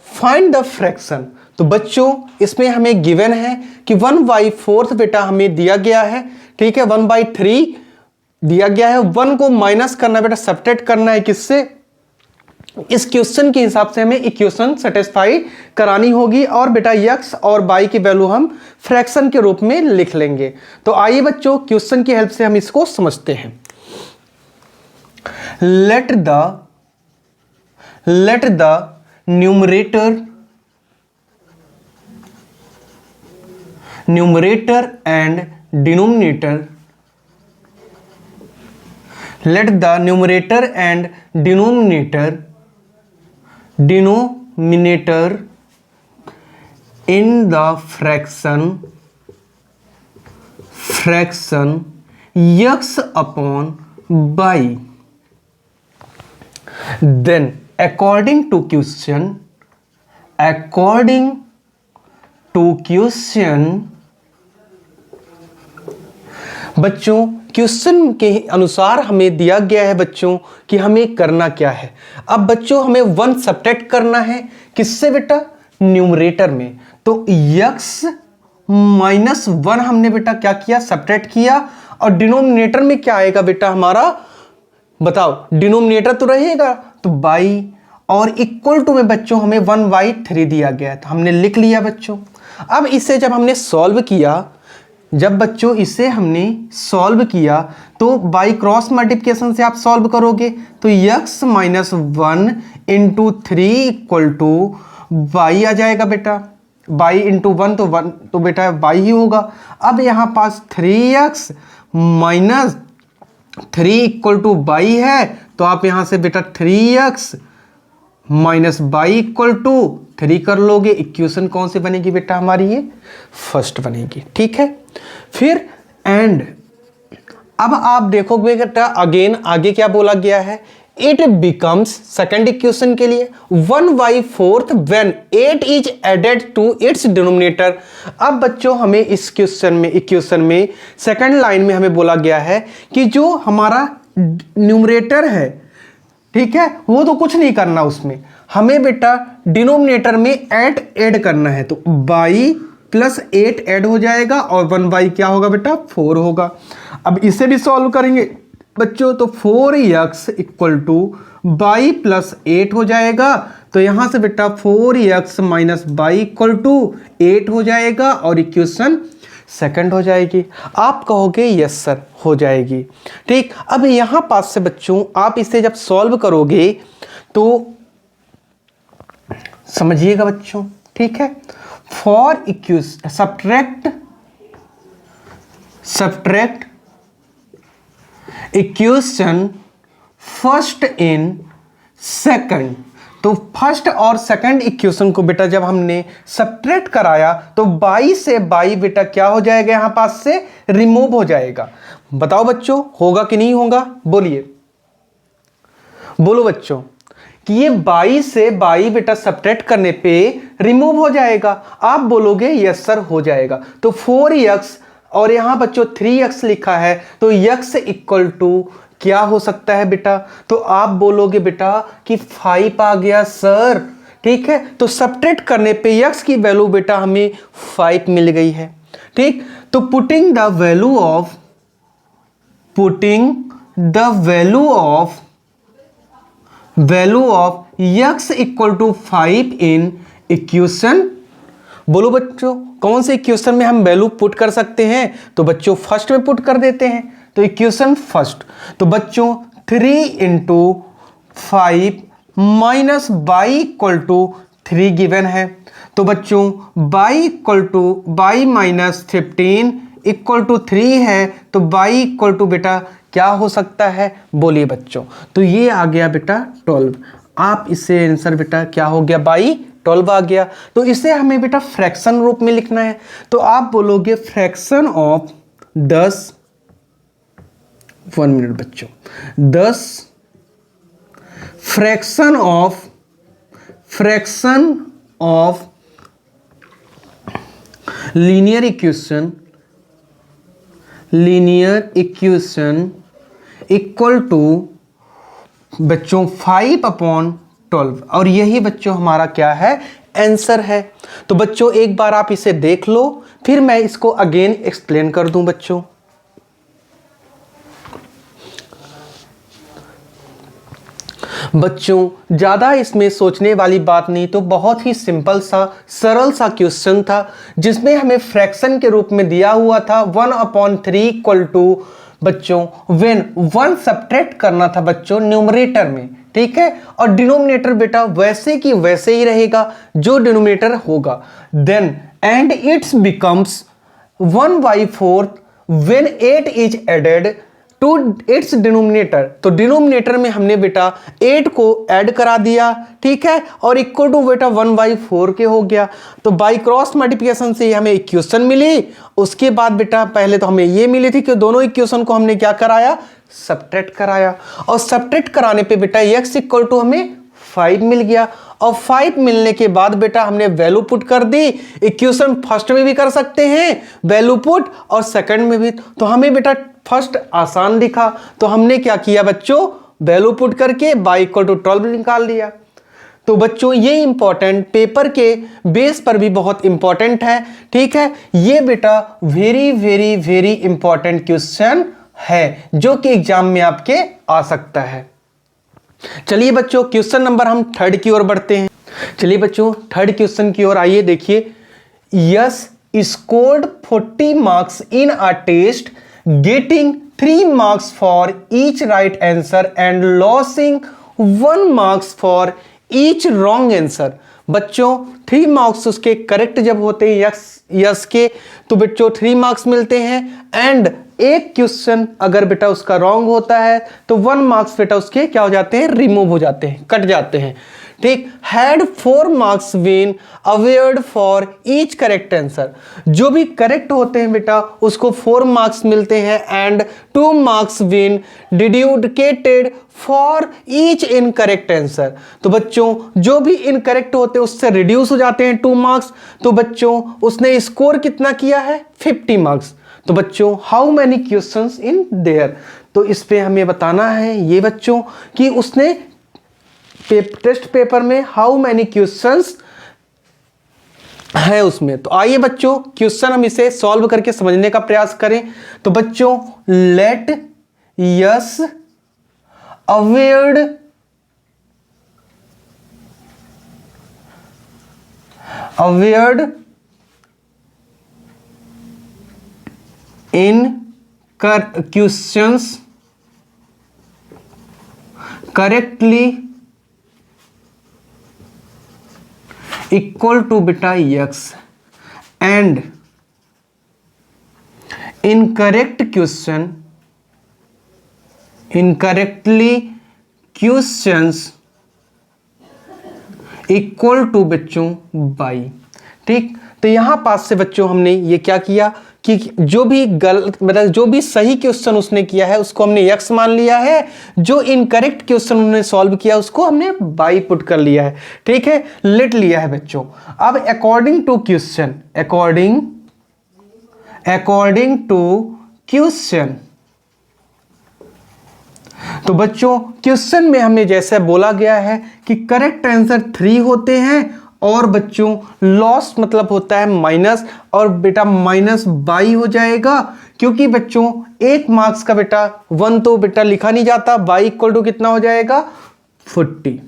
Speaker 1: find the fraction. तो बच्चों इसमें हमें गिवन है कि 1/4 बेटा हमें दिया गया है, ठीक है, 1/3 दिया गया है, 1 को माइनस करना बेटा, सब्ट्रैक्ट करना है किससे, इस क्वेश्चन के हिसाब से हमें इक्वेशन सेटिस्फाई करानी होगी, और बेटा x और y की वैल्यू हम फ्रैक्शन के रूप में लिख लेंगे। तो आइए बच्चों क्वेश्चन की हेल्प से हम इसको समझते हैं। Let the numerator and denominator, let the numerator and denominator in the fraction x upon y, then according to question बच्चों क्वेश्चन के अनुसार हमें दिया गया है बच्चों कि हमें करना क्या है। अब बच्चों हमें 1 सब्ट्रैक्ट करना है, किससे बेटा, न्यूमरेटर में। तो x -1 हमने बेटा क्या किया, सब्ट्रैक्ट किया, और डिनोमिनेटर में क्या आएगा बेटा हमारा, बताओ, डिनोमिनेटर तो रहेगा, तो बाई, और इक्वल टू में बच्चों हमें 1/3 दिया गया है, तो हमने लिख लिया बच्चों। अब इसे जब हमने सॉल्व किया, तो बाई क्रॉस मल्टीप्लिकेशन से आप सॉल्व करोगे, तो x -1 into 3 equal to y आ जाएगा बेटा, बाई इंटू 1 तो बेटा y ही होगा। अब यहाँ पास 3x -3 इक्वल टू y है, तो आप यहाँ से बेटा 3x -y इक्वल टू 3 कर लोगे। इक्वेशन कौन सी बनेगी बेटा हमारी, ये फर्स्ट बनेगी, ठीक है। फिर एंड, अब आप देखोगे बेटा अगेन आगे क्या बोला गया है, इट बिकम्स, सेकंड इक्वेशन के लिए 1/4 when 8 is added to its denominator. अब बच्चों हमें इस इक्वेशन में सेकंड लाइन में हमें बोला गया है कि जो हमारा न्यूमरेटर है, ठीक है, वो तो कुछ नहीं करना, उसमें हमें बेटा डिनोमिनेटर में ऐड करना है, तो y + 8 ऐड हो जाएगा, और 1y क्या होगा बेटा 4 होगा। अब इसे भी सॉल्व करेंगे बच्चों, तो 4x इक्वल टू y + 8 हो जाएगा, तो यहां से बेटा 4x - y इक्वल टू 8 हो जाएगा, और इक्वेशन सेकंड हो जाएगी। आप कहोगे यस सर हो जाएगी, ठीक। अब यहां पास से बच्चों आप इसे जब सॉल्व करोगे तो समझिएगा बच्चों, ठीक है, for subtract equation first in second, तो फर्स्ट और सेकंड इक्वेशन को बेटा जब हमने सब्ट्रैक्ट कराया तो बाई से बाई बेटा क्या हो जाएगा, यहां पास से रिमूव हो जाएगा। बताओ बच्चों होगा कि नहीं होगा, बोलो बच्चों कि ये बाई से बाई बेटा सब्ट्रैक्ट करने पे रिमूव हो जाएगा। आप बोलोगे यस सर हो जाएगा। तो 4x और यहां बच्चों 3x लिखा है, तो x इक्वल टू क्या हो सकता है बेटा, तो आप बोलोगे बेटा कि 5 आ गया सर, ठीक है। तो सब्ट्रैक्ट करने पे x की वैल्यू बेटा हमें 5 मिल गई है, ठीक। तो putting the value of x equal to 5 in equation, बोलो बच्चों
Speaker 2: कौन से इक्वेशन में हम वैल्यू पुट कर सकते हैं, तो बच्चों फर्स्ट में पुट कर देते हैं। तो इक्वेशन फर्स्ट, तो बच्चों 3 × 5 minus y equal to 3 given है। तो बच्चों y equal to y minus 15 equal to 3 है, तो बाई इक्वल टू बेटा क्या हो सकता है, बोलिए बच्चों। तो ये आ गया बेटा 12। आप इससे आंसर बेटा क्या हो गया, बाई 12 आ गया। तो इसे हमें बेटा फ्रैक्शन रूप में लिखना है। तो आप बोलोगे फ्रैक्शन ऑफ 10, 1 मिनट बच्चों, 10 fraction of linear equation equal to बच्चों 5/12। और यही बच्चों हमारा क्या है, आंसर है। तो बच्चों एक बार आप इसे देख लो, फिर मैं इसको अगेन एक्सप्लेन कर दूं बच्चों। बच्चों ज़्यादा इसमें सोचने वाली बात नहीं, तो बहुत ही सिंपल सा सरल सा क्वेश्चन था, जिसमें हमें फ्रैक्शन के रूप में दिया हुआ था 1/3 इक्वल टू बच्चों व्हेन 1 सब्ट्रैक्ट करना था बच्चों न्यूमरेटर में, ठीक है। और डिनोमिनेटर बेटा वैसे की वैसे ही रहेगा जो डिनोमिनेटर होगा। Then and its becomes 1/4 when 8 is added to its denominator. तो डिनोमिनेटर में हमने बेटा 8 को ऐड करा दिया, ठीक है, और इक्वल टू बेटा 1/4 के हो गया। तो बाई क्रॉस मल्टीप्लिकेशन से हमें इक्वेशन मिली। उसके बाद बेटा पहले तो हमें ये मिली थी कि दोनों इक्वेशन को हमने क्या कराया, सब्ट्रैक्ट कराया। और सब्ट्रैक्ट कराने पे बेटा x इक्वल टू हमें 5 मिल गया। और 5 मिलने के बाद बेटा हमने वैल्यू पुट कर दी। इक्वेशन फर्स्ट में भी कर सकते हैं वैल्यू पुट, और सेकंड में भी। तो हमें बेटा फर्स्ट आसान दिखा, तो हमने क्या किया बच्चों, वैल्यू पुट करके बाई इक्वल टू 12 निकाल दिया। तो बच्चों ये इंपॉर्टेंट पेपर के बेस पर भी बहुत इंपॉर्टेंट है, ठीक है। ये बेटा very very very important question है जो कि एग्जाम में आपके आ सकता है। चलिए बच्चों क्वेश्चन नंबर हम 3 की ओर बढ़ते हैं। चलिए बच्चों 3 क्वेश्चन की ओर आइए। देखिए, Yash scored 40 marks in a test getting 3 marks for each right answer and losing 1 marks for each wrong answer। बच्चों 3 मार्क्स उसके करेक्ट जब होते हैं यस के, तो बच्चों 3 मार्क्स मिलते हैं। एंड एक क्वेश्चन अगर बेटा उसका रॉन्ग होता है तो 1 मार्क्स बेटा उसके क्या हो जाते हैं, रिमूव हो जाते हैं, कट जाते हैं, ठीक। Had 4 marks been awarded for each correct answer. जो भी करेक्ट होते हैं बेटा उसको 4 मार्क्स मिलते हैं। And 2 marks been deducted for each incorrect answer. तो बच्चों जो भी इनकरेक्ट होते हैं उससे रिड्यूस हो जाते हैं 2 मार्क्स। तो बच्चों उसने स्कोर कितना किया है, 50 मार्क्स। तो बच्चों how many questions in their, तो इस पे हमें बताना है ये बच्चों कि उसने टेस्ट पेपर में हाउ मैनी क्वेश्चंस है उसमें। तो आइए बच्चों क्वेश्चन हम इसे सॉल्व करके समझने का प्रयास करें। तो बच्चों let Yash awarded in questions correctly equal to बेटा x and incorrectly questions equal to बच्चों y, ठीक। तो यहां पास से बच्चों हमने ये क्या किया कि जो भी गलत मतलब जो भी सही क्वेश्चन उसने किया है उसको हमने x मान लिया है, जो इनकरेक्ट क्वेश्चन उन्होंने सॉल्व किया उसको हमने y पुट कर लिया है, ठीक है, लेट लिया है बच्चों। अब अकॉर्डिंग टू क्वेश्चन, तो बच्चों क्वेश्चन में हमें जैसे बोला गया है कि करेक्ट आंसर 3 होते हैं और बच्चों लॉस मतलब होता है माइनस, और बेटा माइनस बाई हो जाएगा क्योंकि बच्चों 1 मार्क्स का बेटा 1 तो बेटा लिखा नहीं जाता, बाई इक्वल टू कितना हो जाएगा 40।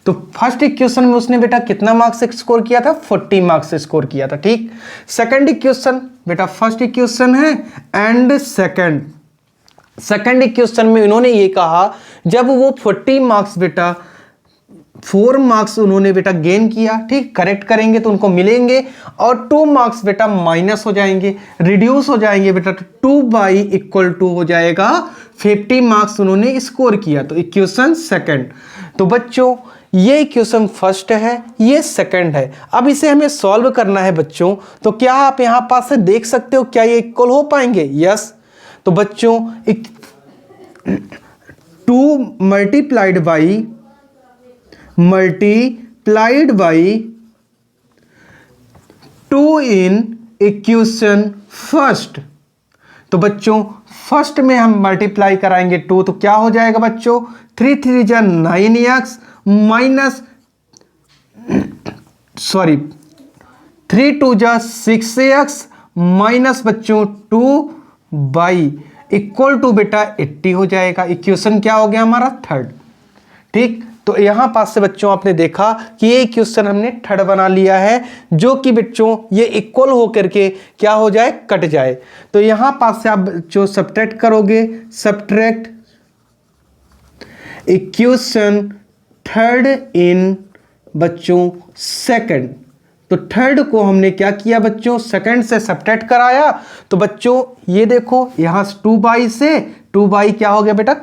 Speaker 2: तो फर्स्ट इक्वेशन में उसने बेटा कितना मार्क्स स्कोर किया था, 40 मार्क्स स्कोर किया था। ठीक, सेकंड इक्वेशन बेटा, फर्स्ट इक्वेशन है एंड सेकंड इक्वेशन में इन्होंने ये कहा जब वो 40 मार्क्स बेटा 4 मार्क्स उन्होंने बेटा गेन किया, ठीक, करेक्ट करेंगे तो उनको मिलेंगे, और 2 मार्क्स बेटा माइनस हो जाएंगे, रिड्यूस हो जाएंगे बेटा, 2 बाई इक्वल टू हो जाएगा 50 मार्क्स उन्होंने स्कोर किया। तो इक्वेशन सेकंड। तो बच्चों ये इक्वेशन फर्स्ट है, ये सेकंड है। अब इसे हमें सॉल्व करना है बच्चों। तो क्या आप यहां पास से देख सकते हो क्या ये इक्वल हो पाएंगे? यस। तो बच्चों 2 multiplied by 2 in equation first. तो बच्चों फर्स्ट में हम मल्टीप्लाई कराएंगे 2, तो क्या हो जाएगा बच्चों, 3 3 जा 9x माइनस 3 2 जा 6x माइनस बच्चों 2 बाई इक्वल टू बेटा 80 हो जाएगा। इक्वेशन क्या हो गया हमारा, थर्ड। ठीक, तो यहां पास से बच्चों आपने देखा कि ये इक्वेशन हमने थर्ड बना लिया है, जो कि बच्चों ये इक्वल होकर के क्या हो जाए, कट जाए। तो यहां पास से आप बच्चों सब्ट्रैक्ट करोगे, सब्ट्रैक्ट इक्वेशन थर्ड इन बच्चों सेकंड। तो थर्ड को हमने क्या किया बच्चों, सेकंड से सब्ट्रैक्ट कराया। तो बच्चों ये देखो यहां 2 बाई से 2 बाई क्या हो गया बेटा,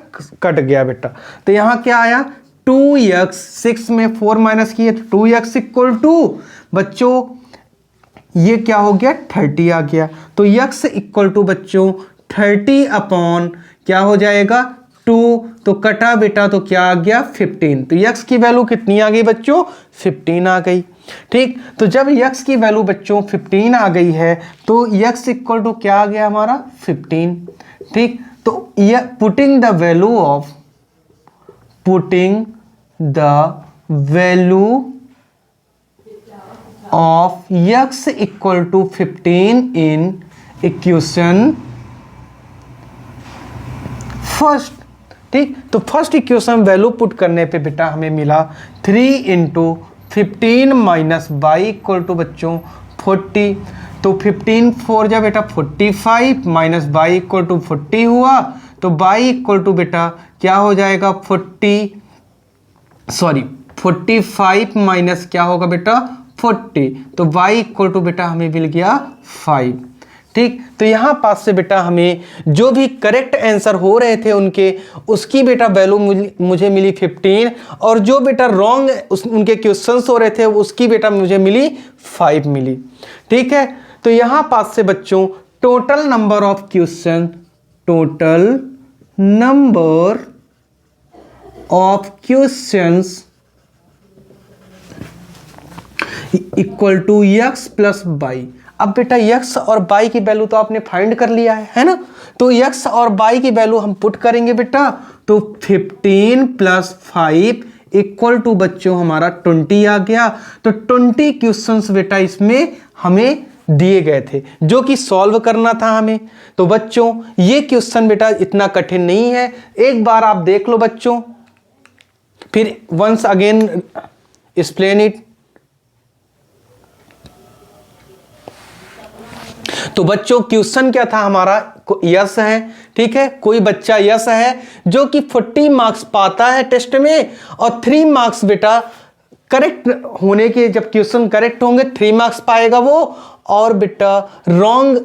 Speaker 2: कट गया बेटा। तो यहां क्या आया, 2x, 6 में 4 माइनस किए तो 2x इक्वल टू बच्चों ये क्या हो गया, 30 आ गया। तो x इक्वल टू बच्चों 30 अपॉन क्या हो जाएगा, 2, तो कटा बेटा तो क्या आ गया, 15। तो x की वैल्यू कितनी आ गई बच्चों, 15 आ गई। ठीक, तो जब x की वैल्यू बच्चों 15 आ गई है तो x इक्वल टू क्या आ गया हमारा, 15। ठीक, तो यह putting the value of x equal to 15 in equation first. ठीक, तो फर्स्ट इक्वेशन वैल्यू पुट करने पे बेटा हमें मिला 3 into 15 minus y equal to बच्चों 40। तो 15 4 जा बेटा 45 माइनस बाई इक्वल टू 40 हुआ। तो बाई इक्वल टू बेटा क्या हो जाएगा, 45 माइनस क्या होगा बेटा 40। तो बाई इक्वल टू बेटा हमें मिल गया 5। ठीक, तो यहां पास से बेटा हमें जो भी करेक्ट आंसर हो रहे थे उनके, उसकी बेटा वैल्यू मुझे मिली 15, और जो बेटा रॉन्ग उनके क्वेश्चंस हो रहे थे उसकी बेटा मुझे मिली 5 मिली। ठीक है, तो यहां पास से बच्चों total number of questions equal to x plus y. अब बेटा x और y की वैल्यू तो आपने फाइंड कर लिया है ना। तो x और y की वैल्यू हम पुट करेंगे बेटा, तो 15 प्लस 5 इक्वल टू बच्चों हमारा 20 आ गया। तो 20 क्वेश्चंस बेटा इसमें हमें दिए गए थे जो कि सॉल्व करना था हमें। तो बच्चों ये क्वेश्चन बेटा इतना कठिन नहीं है, एक बार आप देख लो बच्चों, फिर वंस अगेन एक्सप्लेन इट। तो बच्चों क्वेश्चन क्या था हमारा, यस है। ठीक है, कोई बच्चा यस है जो कि 40 मार्क्स पाता है टेस्ट में, और 3 मार्क्स बेटा करेक्ट होने के, जब क्वेश्चन करेक्ट होंगे 3 मार्क्स पाएगा वो, और बेटा रॉन्ग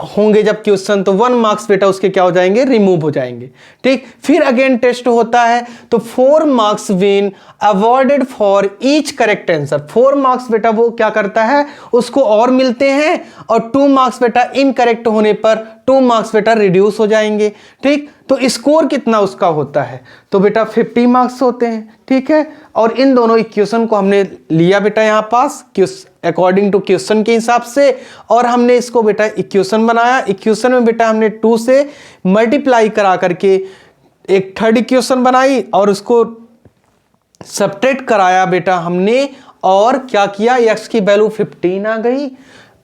Speaker 2: होंगे जब क्वेश्चन तो 1 मार्क्स बेटा उसके क्या हो जाएंगे, रिमूव हो जाएंगे। ठीक, फिर अगेन टेस्ट होता है तो 4 marks win awarded for each correct answer. 4 marks बेटा वो क्या करता है, उसको और मिलते हैं, और 2 मार्क्स बेटा इनकरेक्ट होने पर 2 मार्क्स बेटा रिड्यूस हो जाएंगे। ठीक, तो स्कोर कितना उसका होता है, तो बेटा 50 मार्क्स होते हैं। ठीक है, और इन दोनों इक्वेशन को हमने लिया बेटा यहाँ पास अकॉर्डिंग टू क्वेश्चन के हिसाब से, और हमने इसको बेटा इक्वेशन बनाया। इक्वेशन में बेटा हमने 2 से मल्टीप्लाई करा करके एक थर्ड इक्वेशन बनाई, और उसको सब्ट्रैक्ट कराया बेटा हमने, और क्या किया, x की वैल्यू 15 आ गई,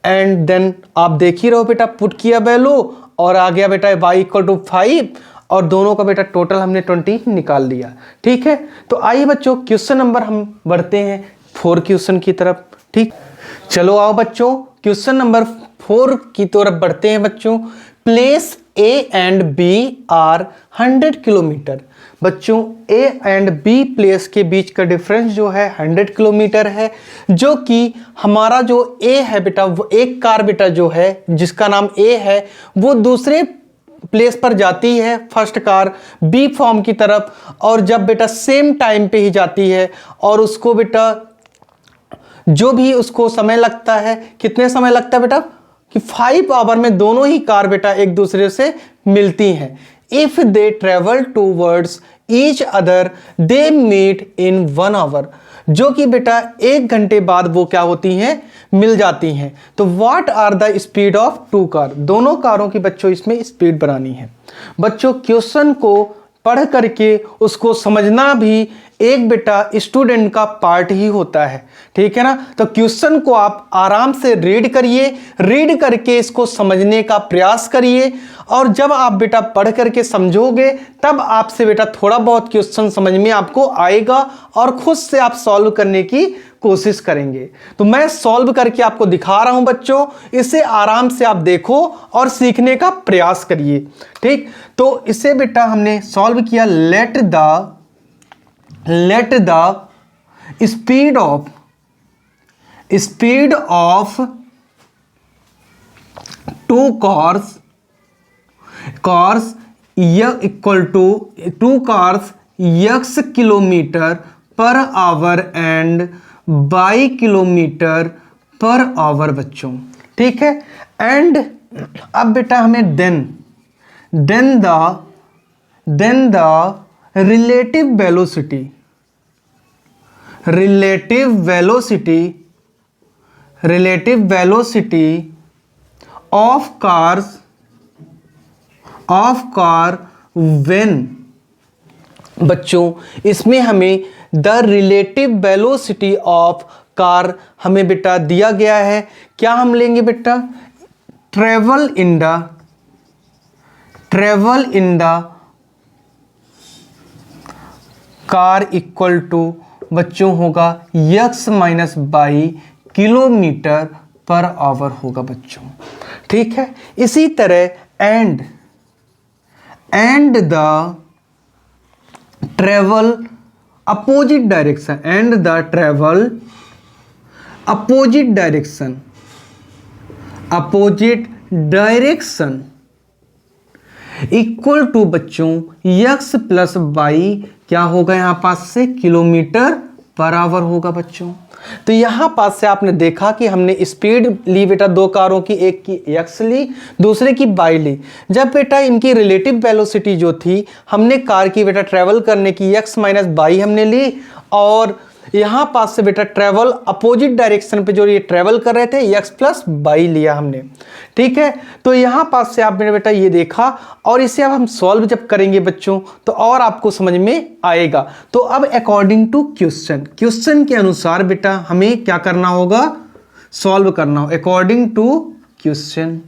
Speaker 2: एंड देन आप देख ही रहो बेटा पुट किया वैल्यू, और आ गया बेटा y इक्वल टू 5,
Speaker 1: और दोनों का बेटा टोटल हमने 20 निकाल लिया। ठीक है, तो आइए बच्चों क्वेश्चन नंबर हम बढ़ते हैं 4 क्वेश्चन की तरफ। ठीक, चलो आओ बच्चों क्वेश्चन नंबर 4 की तरफ बढ़ते हैं बच्चों। Place A and B are 100 kilometre. बच्चों ए एंड बी प्लेस के बीच का डिफरेंस जो है 100 किलोमीटर है, जो कि हमारा जो ए है बेटा, वो एक कार बेटा जो है जिसका नाम ए है वो दूसरे प्लेस पर जाती है फर्स्ट कार बी फॉर्म की तरफ, और जब बेटा सेम टाइम पे ही जाती है और उसको बेटा जो भी उसको समय लगता है, कितने समय लगता है बेटा कि 5 आवर में दोनों ही कार बेटा एक दूसरे से मिलती हैं। If they travel towards each other they meet in 1 hour, जो कि बेटा 1 घंटे बाद वो क्या होती हैं, मिल जाती हैं। तो what are the speed of 2 car, दोनों कारों की बच्चों इसमें स्पीड बनानी है। बच्चों क्वेश्चन को पढ़ करके उसको समझना भी एक बेटा स्टूडेंट का पार्ट ही होता है। ठीक है ना, तो क्वेश्चन को आप आराम से रीड करिए, रीड करके इसको समझने का प्रयास करिए, और जब आप बेटा पढ़ करके समझोगे तब आपसे बेटा थोड़ा बहुत क्वेश्चन समझ में आपको आएगा और खुद से आप सॉल्व करने की कोशिश करेंगे। तो मैं सॉल्व करके आपको दिखा रहा हूं बच्चों, इसे आराम से आप देखो और सीखने का प्रयास करिए। ठीक, तो इसे बेटा हमने सॉल्व किया। Let the speed of 2 cars equal to 2 cars x kilometre per hour and y kilometre per hour बच्चों। ठीक है, एंड अब बेटा हमें then the relative velocity of car when, बच्चों इसमें हमें the relative velocity of car हमें बेटा दिया गया है। क्या हम लेंगे बेटा, travel in the car equal to बच्चों होगा x minus y kilometre per hour होगा बच्चों। ठीक है, इसी तरह and the travel opposite direction equal to बच्चों x प्लस बाई क्या होगा यहां पास से किलोमीटर पर आवर होगा बच्चों। तो यहां पास से आपने देखा कि हमने स्पीड ली बेटा 2 कारों की, एक की x ली दूसरे की y ली। जब बेटा इनकी रिलेटिव वेलोसिटी जो थी हमने कार की बेटा ट्रेवल करने की x माइनस बाई हमने ली, और यहां पास से बेटा ट्रेवल अपोजिट डायरेक्शन पे जो ये ट्रेवल कर रहे थे x प्लस बाई लिया हमने। ठीक है, तो यहां पास से आपने बेटा ये देखा, और इसे अब हम सॉल्व जब करेंगे बच्चों तो और आपको समझ में आएगा। तो अब अकॉर्डिंग टू क्वेश्चन के अनुसार बेटा हमें क्या करना होगा, सॉल्व करना होगा अकॉर्डिंग टू क्वेश्चन।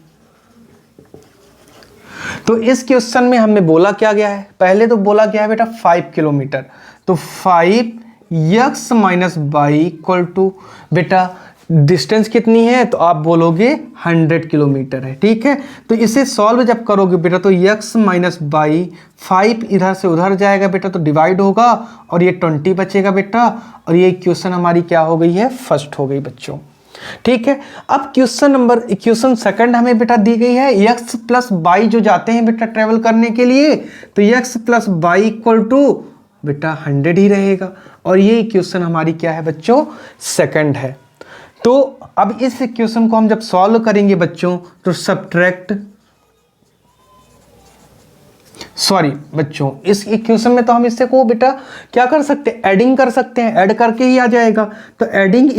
Speaker 1: तो इस क्वेश्चन में हमें बोला क्या गया है, पहले तो बोला गया है बेटा 5 किलोमीटर, तो 5x minus y equal to बेटा डिस्टेंस कितनी है, तो आप बोलोगे 100 किलोमीटर है। ठीक है, तो इसे सॉल्व जब करोगे बेटा तो x माइनस बाई 5 इधर से उधर जाएगा बेटा तो डिवाइड होगा, और ये 20 बचेगा बेटा, और ये क्वेश्चन हमारी क्या हो गई है, फर्स्ट हो गई बच्चों। ठीक है, अब क्वेश्चन सेकंड हमें बेटा दी गई है x प्लस बाई जो जाते हैं बेटा ट्रेवल करने के लिए, तो x plus y equal to बेटा 100 ही रहेगा, और ये इक्वेशन हमारी क्या है बच्चों, सेकंड है। तो अब इस इक्वेशन को हम जब सॉल्व करेंगे बच्चों तो बच्चों इस इक्वेशन में तो हम इससे को बेटा क्या कर सकते हैं, एडिंग कर सकते हैं, ऐड करके ही आ जाएगा। तो adding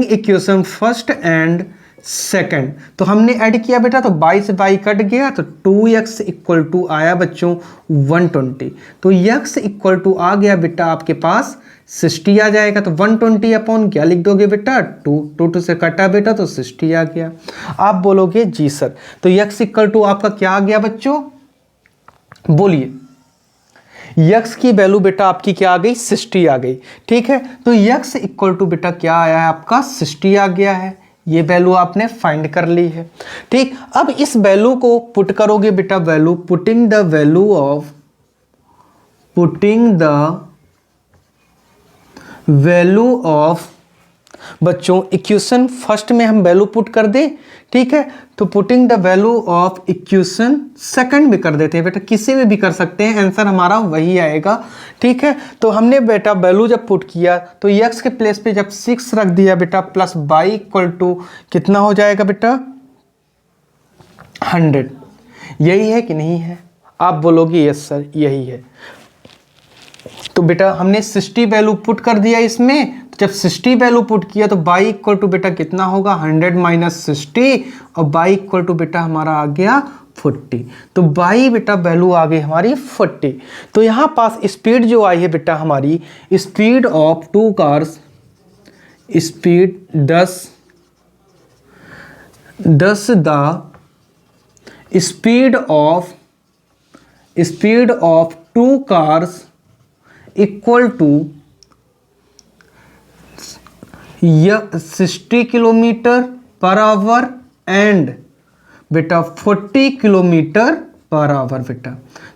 Speaker 1: equation first and second, तो हमने ऐड किया बेटा तो 22 से बाई कट गया, तो 2x इक्वल टू आया बच्चों 120, तो x इक्वल टू आ गया बेटा आपके पास 60 आ जाएगा। तो 120 अपॉन क्या लिख दोगे बेटा, 2 से कटा बेटा तो 60 आ गया। आप बोलोगे जी सर, तो x इक्वल टू आपका क्या आ गया बच्चों, बोलिए। x की वैल्यू बेटा आपकी क्या आ गई, 60 आ गई। ठीक है, तो x इक्वल टू बेटा क्या आया है आपका, 60 आ गया है। ये वैल्यू आपने फाइंड कर ली है। ठीक, अब इस वैल्यू को पुट करोगे बेटा, value putting the value of बच्चों इक्वेशन फर्स्ट में हम वैल्यू पुट कर दें। ठीक है, तो putting the value of equation second में कर देते हैं बेटा, किसी में भी कर सकते हैं, आंसर हमारा वही आएगा। ठीक है, तो हमने बेटा वैल्यू जब पुट किया तो x के प्लेस पे जब 6 रख दिया बेटा, प्लस y इक्वल टू कितना हो जाएगा बेटा, 100। यही है कि नहीं है, आप बोलोगे यस सर यही है। तो बेटा हमने 60 वैल्यू पुट कर दिया इसमें, तो जब 60 वैल्यू पुट किया तो y इक्वल टू बेटा कितना होगा, 100 माइनस 60, और y इक्वल टू बेटा हमारा आ गया 40। तो y बेटा वैल्यू आ गई हमारी 40। तो यहाँ पास स्पीड जो आई है बेटा हमारी, speed of 2 cars, speed 10 the speed of 2 cars equal to 60 kilometre per hour and बेटा 40 किलोमीटर पर आवर बेटा।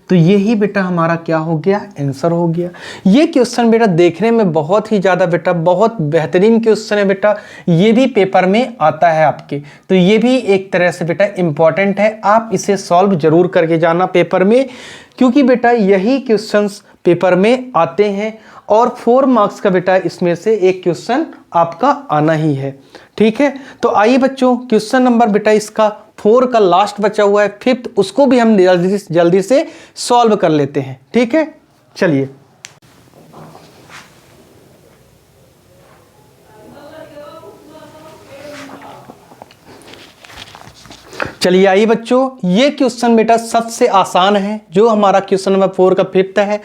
Speaker 1: तो यही बेटा हमारा क्या हो गया, आंसर हो गया। ये क्वेश्चन बेटा देखने में बहुत ही ज़्यादा बेटा बहुत बेहतरीन क्वेश्चन है बेटा, ये भी पेपर में आता है आपके, तो ये भी एक तरह से बेटा इंपॉर्टेंट है। आप इसे सॉल्व जरूर करके जाना पेपर में, क्योंकि बेटा यही क्वेश्चंस पेपर में आते हैं और 4 मार्क्स का बेटा इसमें से एक क्वेश्चन आपका आना ही है। ठीक है, तो आइए बच्चों क्वेश्चन नंबर बेटा इसका 4 का लास्ट बचा हुआ है 5th, उसको भी हम जल्दी से सॉल्व कर लेते हैं। ठीक है, चलिए चलिए आइए बच्चों, ये क्वेश्चन बेटा सबसे आसान है, जो हमारा क्वेश्चन नंबर 4 का 5th है।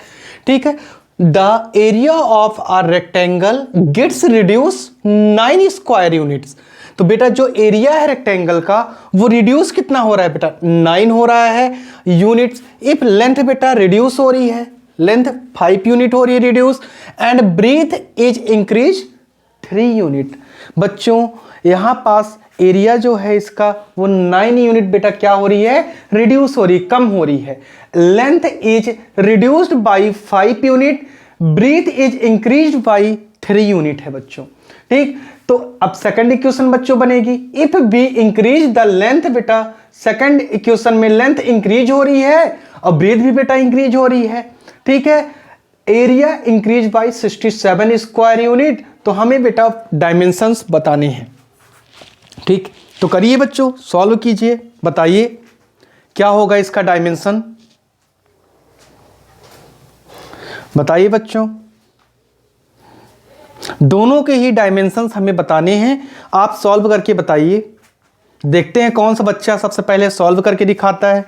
Speaker 1: ठीक है, the area of a rectangle gets reduce 9 square units. तो बेटा जो एरिया है रेक्टेंगल का वो रिड्यूस कितना हो रहा है बेटा, 9 हो रहा है यूनिट्स। इफ लेंथ बेटा रिड्यूस हो रही है, लेंथ 5 यूनिट हो रही है reduce, and breadth is increase 3 unit. बच्चों यहां पास एरिया जो है इसका वो 9 यूनिट बेटा क्या हो रही है, रिड्यूस हो रही है, कम हो रही है। Length is reduced by 5 unit, breadth is increased by 3 unit है बच्चों। ठीक, तो अब सेकंड इक्वेशन बच्चों बनेगी, if we increase the length बेटा, सेकंड इक्वेशन में लेंथ इंक्रीज हो रही है और ब्रीथ भी बेटा इंक्रीज हो रही है। ठीक है, area increase by 67 square unit. तो हमें बेटा डायमेंशंस बताने हैं। ठीक, तो करिए बच्चों सॉल्व कीजिए, बताइए क्या होगा इसका डायमेंशन, बताइए बच्चों। दोनों के ही डायमेंशंस हमें बताने हैं, आप सॉल्व करके बताइए। देखते हैं कौन सा बच्चा सबसे पहले सॉल्व करके दिखाता है।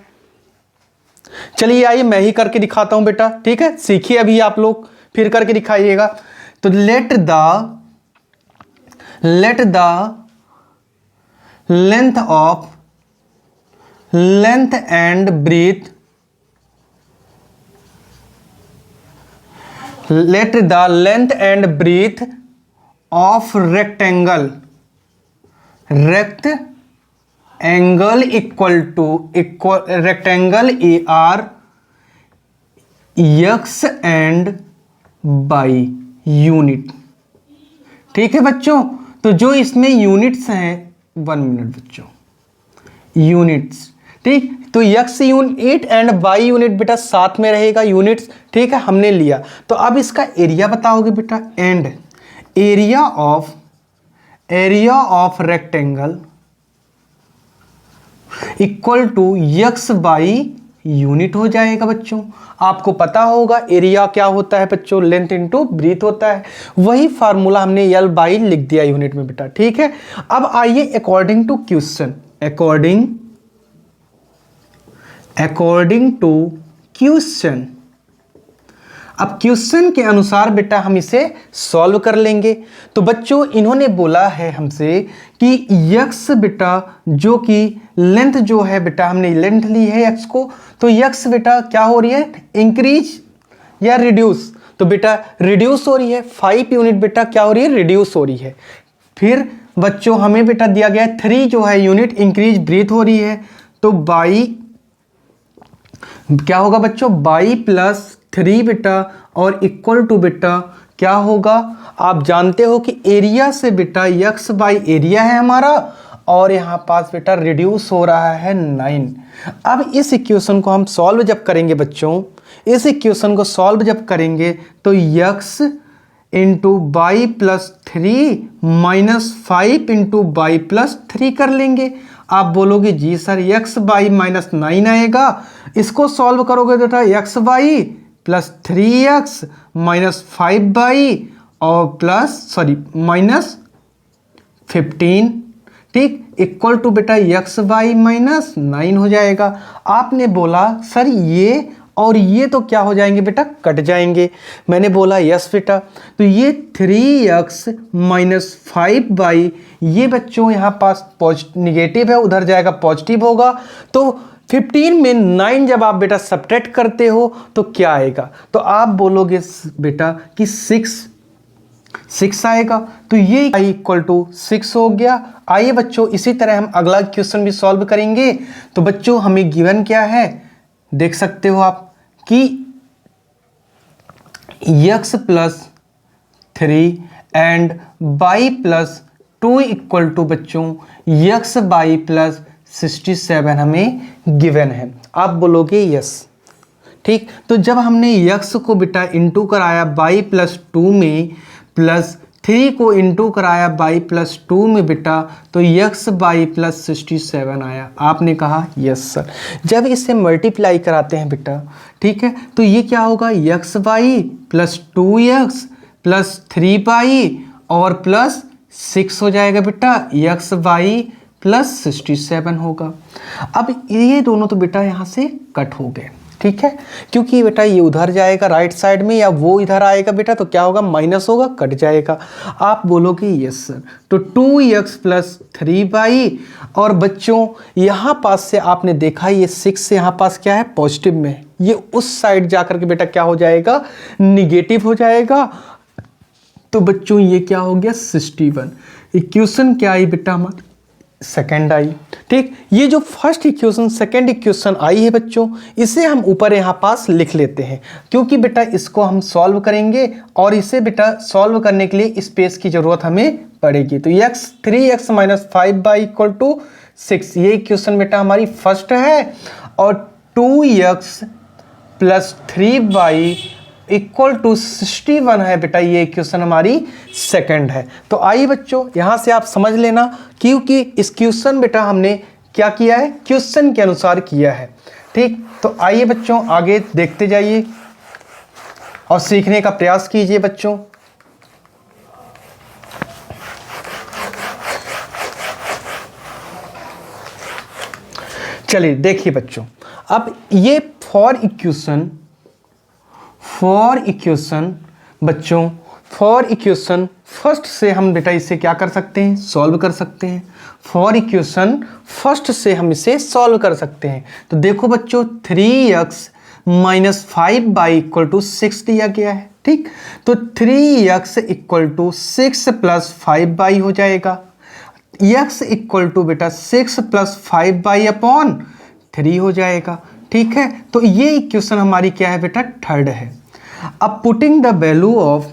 Speaker 1: चलिए आइए मैं ही करके दिखाता हूं बेटा। ठीक है, सीखिए अभी आप लोग, फिर करके दिखाइएगा। तो let the length and breadth, let the length and breadth of rectangle equal to rectangle are x and y unit. ठीक है बच्चों, तो जो इसमें यूनिट्स हैं, 1 मिनट बच्चों, यूनिट्स। ठीक, तो x unit and y unit बेटा साथ में रहेगा यूनिट्स। ठीक है, हमने लिया। तो अब इसका एरिया बताओगे बेटा, and area of rectangle equal to x y unit हो जाएगा बच्चों। आपको पता होगा एरिया क्या होता है बच्चों, लेंथ इनटू ब्रीथ होता है, वही फार्मूला हमने L बाई लिख दिया यूनिट में बेटा। ठीक है, अब आइए according to question, according to question
Speaker 2: अब क्वेश्चन के अनुसार बेटा हम इसे सॉल्व कर लेंगे। तो बच्चों इन्होंने बोला है हमसे कि यक्स बेटा जो कि लेंथ जो है बेटा, हमने लेंथ ली है यक्स को, तो यक्स बेटा क्या हो रही है, इंक्रीज या रिड्यूस। तो बेटा रिड्यूस हो रही है, 5 यूनिट बेटा क्या हो रही है, रिड्यूस हो रही है। फिर बच्चों हमें बेटा दिया गया है 3 जो है यूनिट इंक्रीज ब्रीथ हो रही है। तो बाई क्या होगा बच्चों, बाई प्लस 3 बेटा और इक्वल टू बेटा क्या होगा, आप जानते हो कि एरिया से बेटा यक्स बाई एरिया है हमारा, और यहाँ पास बेटा रिड्यूस हो रहा है 9। अब इस इक्वेशन को हम सॉल्व जब करेंगे बच्चों, इस इक्वेशन को सॉल्व जब करेंगे तो x into by plus 3 minus 5 into by plus 3 कर लेंगे। आप बोलोगे जी सर यक्स बाई माइनस 9 आएगा, इसको सॉल्व करोगे बेटा x by plus 3x minus 5 by और प्लस माइनस 15, ठीक, इक्वल टू बेटा यक्स बाई माइनस 9 हो जाएगा। आपने बोला सर ये और ये तो क्या हो जाएंगे बेटा, कट जाएंगे। मैंने बोला यस बेटा, तो ये 3x माइनस 5 बाई, ये बच्चों यहाँ पास निगेटिव है, उधर जाएगा पॉजिटिव होगा। तो 15 में 9 जब आप बेटा सब्ट्रैक्ट करते हो तो क्या आएगा, तो आप बोलोगे बेटा कि 6 आएगा। तो ये i इक्वल टू 6 हो गया। आइए बच्चों इसी तरह हम अगला क्वेश्चन भी सॉल्व करेंगे। तो बच्चों हमें गिवन क्या है, देख सकते हो आप कि x plus 3 and y plus 2 equal to बच्चों x बाई प्लस 67 हमें गिवन है। आप बोलोगे यस, ठीक। तो जब हमने x को बेटा इंटू कराया बाई प्लस 2 में, प्लस 3 को इंटू कराया बाई प्लस 2 में बेटा, तो x बाई प्लस 67 आया। आपने कहा यस सर। जब इसे मल्टीप्लाई कराते हैं बेटा, ठीक है, तो ये क्या होगा, x y plus 2x plus 3 by और प्लस 6 हो जाएगा बेटा, x बाई प्लस 67 होगा। अब ये दोनों तो बेटा यहाँ से कट हो गए, ठीक है, क्योंकि बेटा ये उधर जाएगा राइट साइड में या वो इधर आएगा बेटा, तो क्या होगा, माइनस होगा, कट जाएगा। आप बोलोगे यस सर। तो 2x प्लस 3 बाई, और बच्चों यहाँ पास से आपने देखा ये 6 से यहाँ पास क्या है, पॉजिटिव में, ये उस साइड जाकर के बेटा क्या हो जाएगा, निगेटिव हो जाएगा। तो बच्चों ये क्या हो गया, 61। इक्वेशन क्या आई बेटा हमारी, सेकेंड आई, ठीक। ये जो फर्स्ट इक्वेशन सेकेंड इक्वेशन आई है बच्चों, इसे हम ऊपर यहाँ पास लिख लेते हैं, क्योंकि बेटा इसको हम सॉल्व करेंगे और इसे बेटा सॉल्व करने के लिए स्पेस की जरूरत हमें पड़ेगी। तो x 3x minus 5 y equal to 6, ये इक्वेशन बेटा हमारी फर्स्ट है, और 2x plus 3 y equal to 61 है बेटा, ये इक्वेशन हमारी सेकंड है। तो आइए बच्चों यहाँ से आप समझ लेना, क्योंकि इस क्वेश्चन बेटा हमने क्या किया है, क्वेश्चन के अनुसार किया है, ठीक। तो आइए बच्चों आगे देखते जाइए और सीखने का प्रयास कीजिए बच्चों। चलिए देखिए बच्चों, अब ये फॉर इक्वेशन फर्स्ट से हम बेटा इसे क्या कर सकते हैं, सॉल्व कर सकते हैं। फॉर इक्वेशन फर्स्ट से हम इसे सॉल्व कर सकते हैं। तो देखो बच्चों 3x minus 5 y equal to 6 दिया गया है, ठीक। तो 3x equal to 6 plus 5 by हो जाएगा, x इक्वल टू बेटा 6 प्लस 5 बाई अपॉन 3 हो जाएगा, ठीक है। तो ये इक्वेशन हमारी क्या है बेटा, थर्ड है। अब putting the value of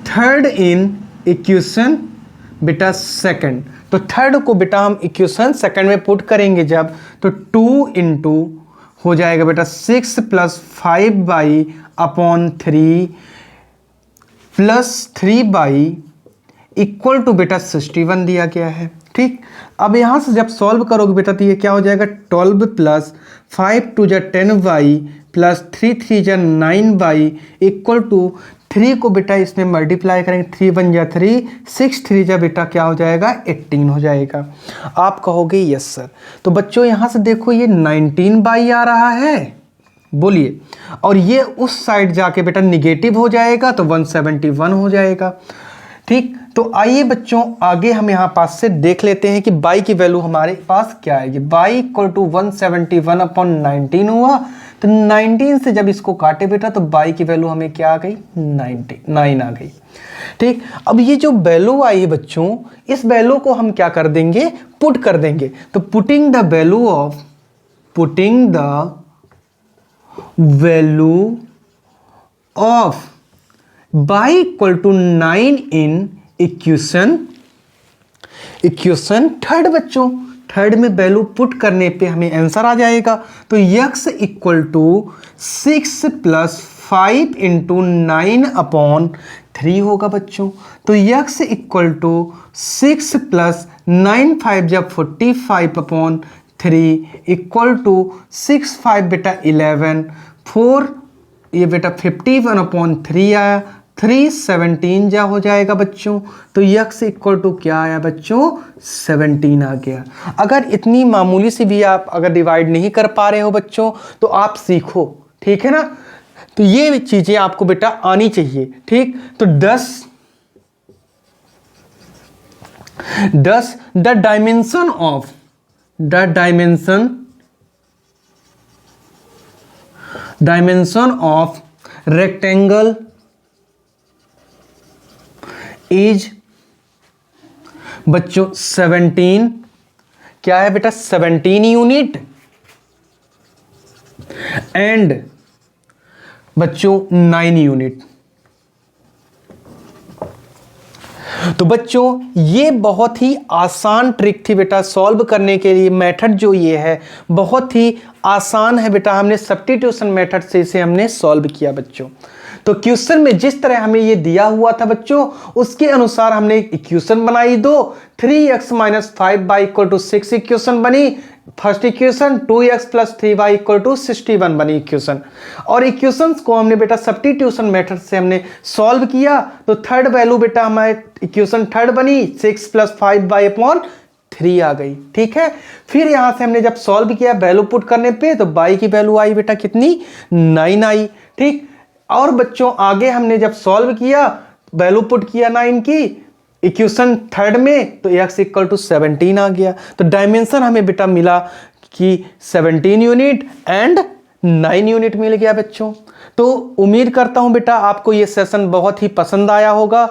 Speaker 2: third in equation बेटा सेकंड, तो थर्ड को बेटा हम इक्वेशन सेकंड में पुट करेंगे जब, तो 2 इंटू हो जाएगा बेटा 6 plus 5 y upon 3 plus 3 y equal to बेटा 61 दिया गया है, ठीक। अब यहाँ से जब सॉल्व करोगे बेटा तो ये क्या हो जाएगा, 12 प्लस 5 2 जा 10 बाई प्लस 3 3 जा 9 बाई इक्वल टू 3 को बेटा इसमें मल्टीप्लाई करेंगे, 3 बन जा 3, 6 3 जा बेटा क्या हो जाएगा 18 हो जाएगा। आप कहोगे यस सर। तो बच्चों यहाँ से देखो ये 19 आ रहा है, बोलिए, और ये उस साइड जाके बेटा निगेटिव हो जाएगा तो 171 हो जाएगा। ठीक, तो आइए बच्चों आगे हम यहाँ पास से देख लेते हैं कि बाई की वैल्यू हमारे पास क्या आएगी। बाई इक्वल टू 171/19 हुआ, तो 19 से जब इसको काटे बेटा तो बाई की वैल्यू हमें क्या आ गई 99 आ गई। ठीक, अब ये जो वैल्यू आई है बच्चों, इस वैल्यू को हम क्या कर देंगे, पुट कर देंगे। तो putting the value of y equal to 9 in equation third बच्चों, थर्ड में वैल्यू पुट करने पे हमें आंसर आ जाएगा। तो x इक्वल टू 6 + 5 × 9/3 होगा बच्चों। तो x इक्वल टू 6 + 9 5 जब 45/3 इक्वल टू 6 5 बेटा 11 4 ये बेटा 51/3 आया, 317 जा हो जाएगा बच्चों। तो x इक्वल टू क्या आया बच्चों 17 आ गया। अगर इतनी मामूली सी भी आप अगर डिवाइड नहीं कर पा रहे हो बच्चों तो आप सीखो, ठीक है ना। तो ये चीजें आपको बेटा आनी चाहिए। ठीक, तो 10 the dimension of rectangle is बच्चों 17, क्या है बेटा 17 यूनिट, एंड बच्चों 9 यूनिट। तो बच्चों ये बहुत ही आसान ट्रिक थी बेटा सॉल्व करने के लिए। मेथड जो ये है बहुत ही आसान है बेटा, हमने सब्स्टिट्यूशन मेथड से इसे हमने सॉल्व किया बच्चों। तो क्वेश्चन में जिस तरह हमें ये दिया हुआ था बच्चों उसके अनुसार हमने इक्वेशन बनाई दो। 3x - 5y = 6 इक्वेशन बनी फर्स्ट इक्वेशन, 2x + 3y = 61 बनी इक्वेशन। और इक्वेशंस को हमने बेटा सब्स्टिट्यूशन मेथड से हमने सॉल्व किया। तो थर्ड वैल्यू बेटा हमारे इक्वेशन थर्ड बनी 6 + 5y/3 आ गई। ठीक है, फिर यहां से हमने जब सॉल्व किया वैल्यू पुट करने पे तो y की वैल्यू आई बेटा कितनी 9 आई। ठीक, और बच्चों आगे हमने जब सॉल्व किया वैल्यू पुट किया 9 की इक्वेशन थर्ड में तो x इक्वल टू 17 आ गया। तो डायमेंशन हमें बेटा मिला कि 17 यूनिट एंड 9 यूनिट मिल गया बच्चों। तो उम्मीद करता हूं बेटा आपको ये सेशन बहुत ही पसंद आया होगा।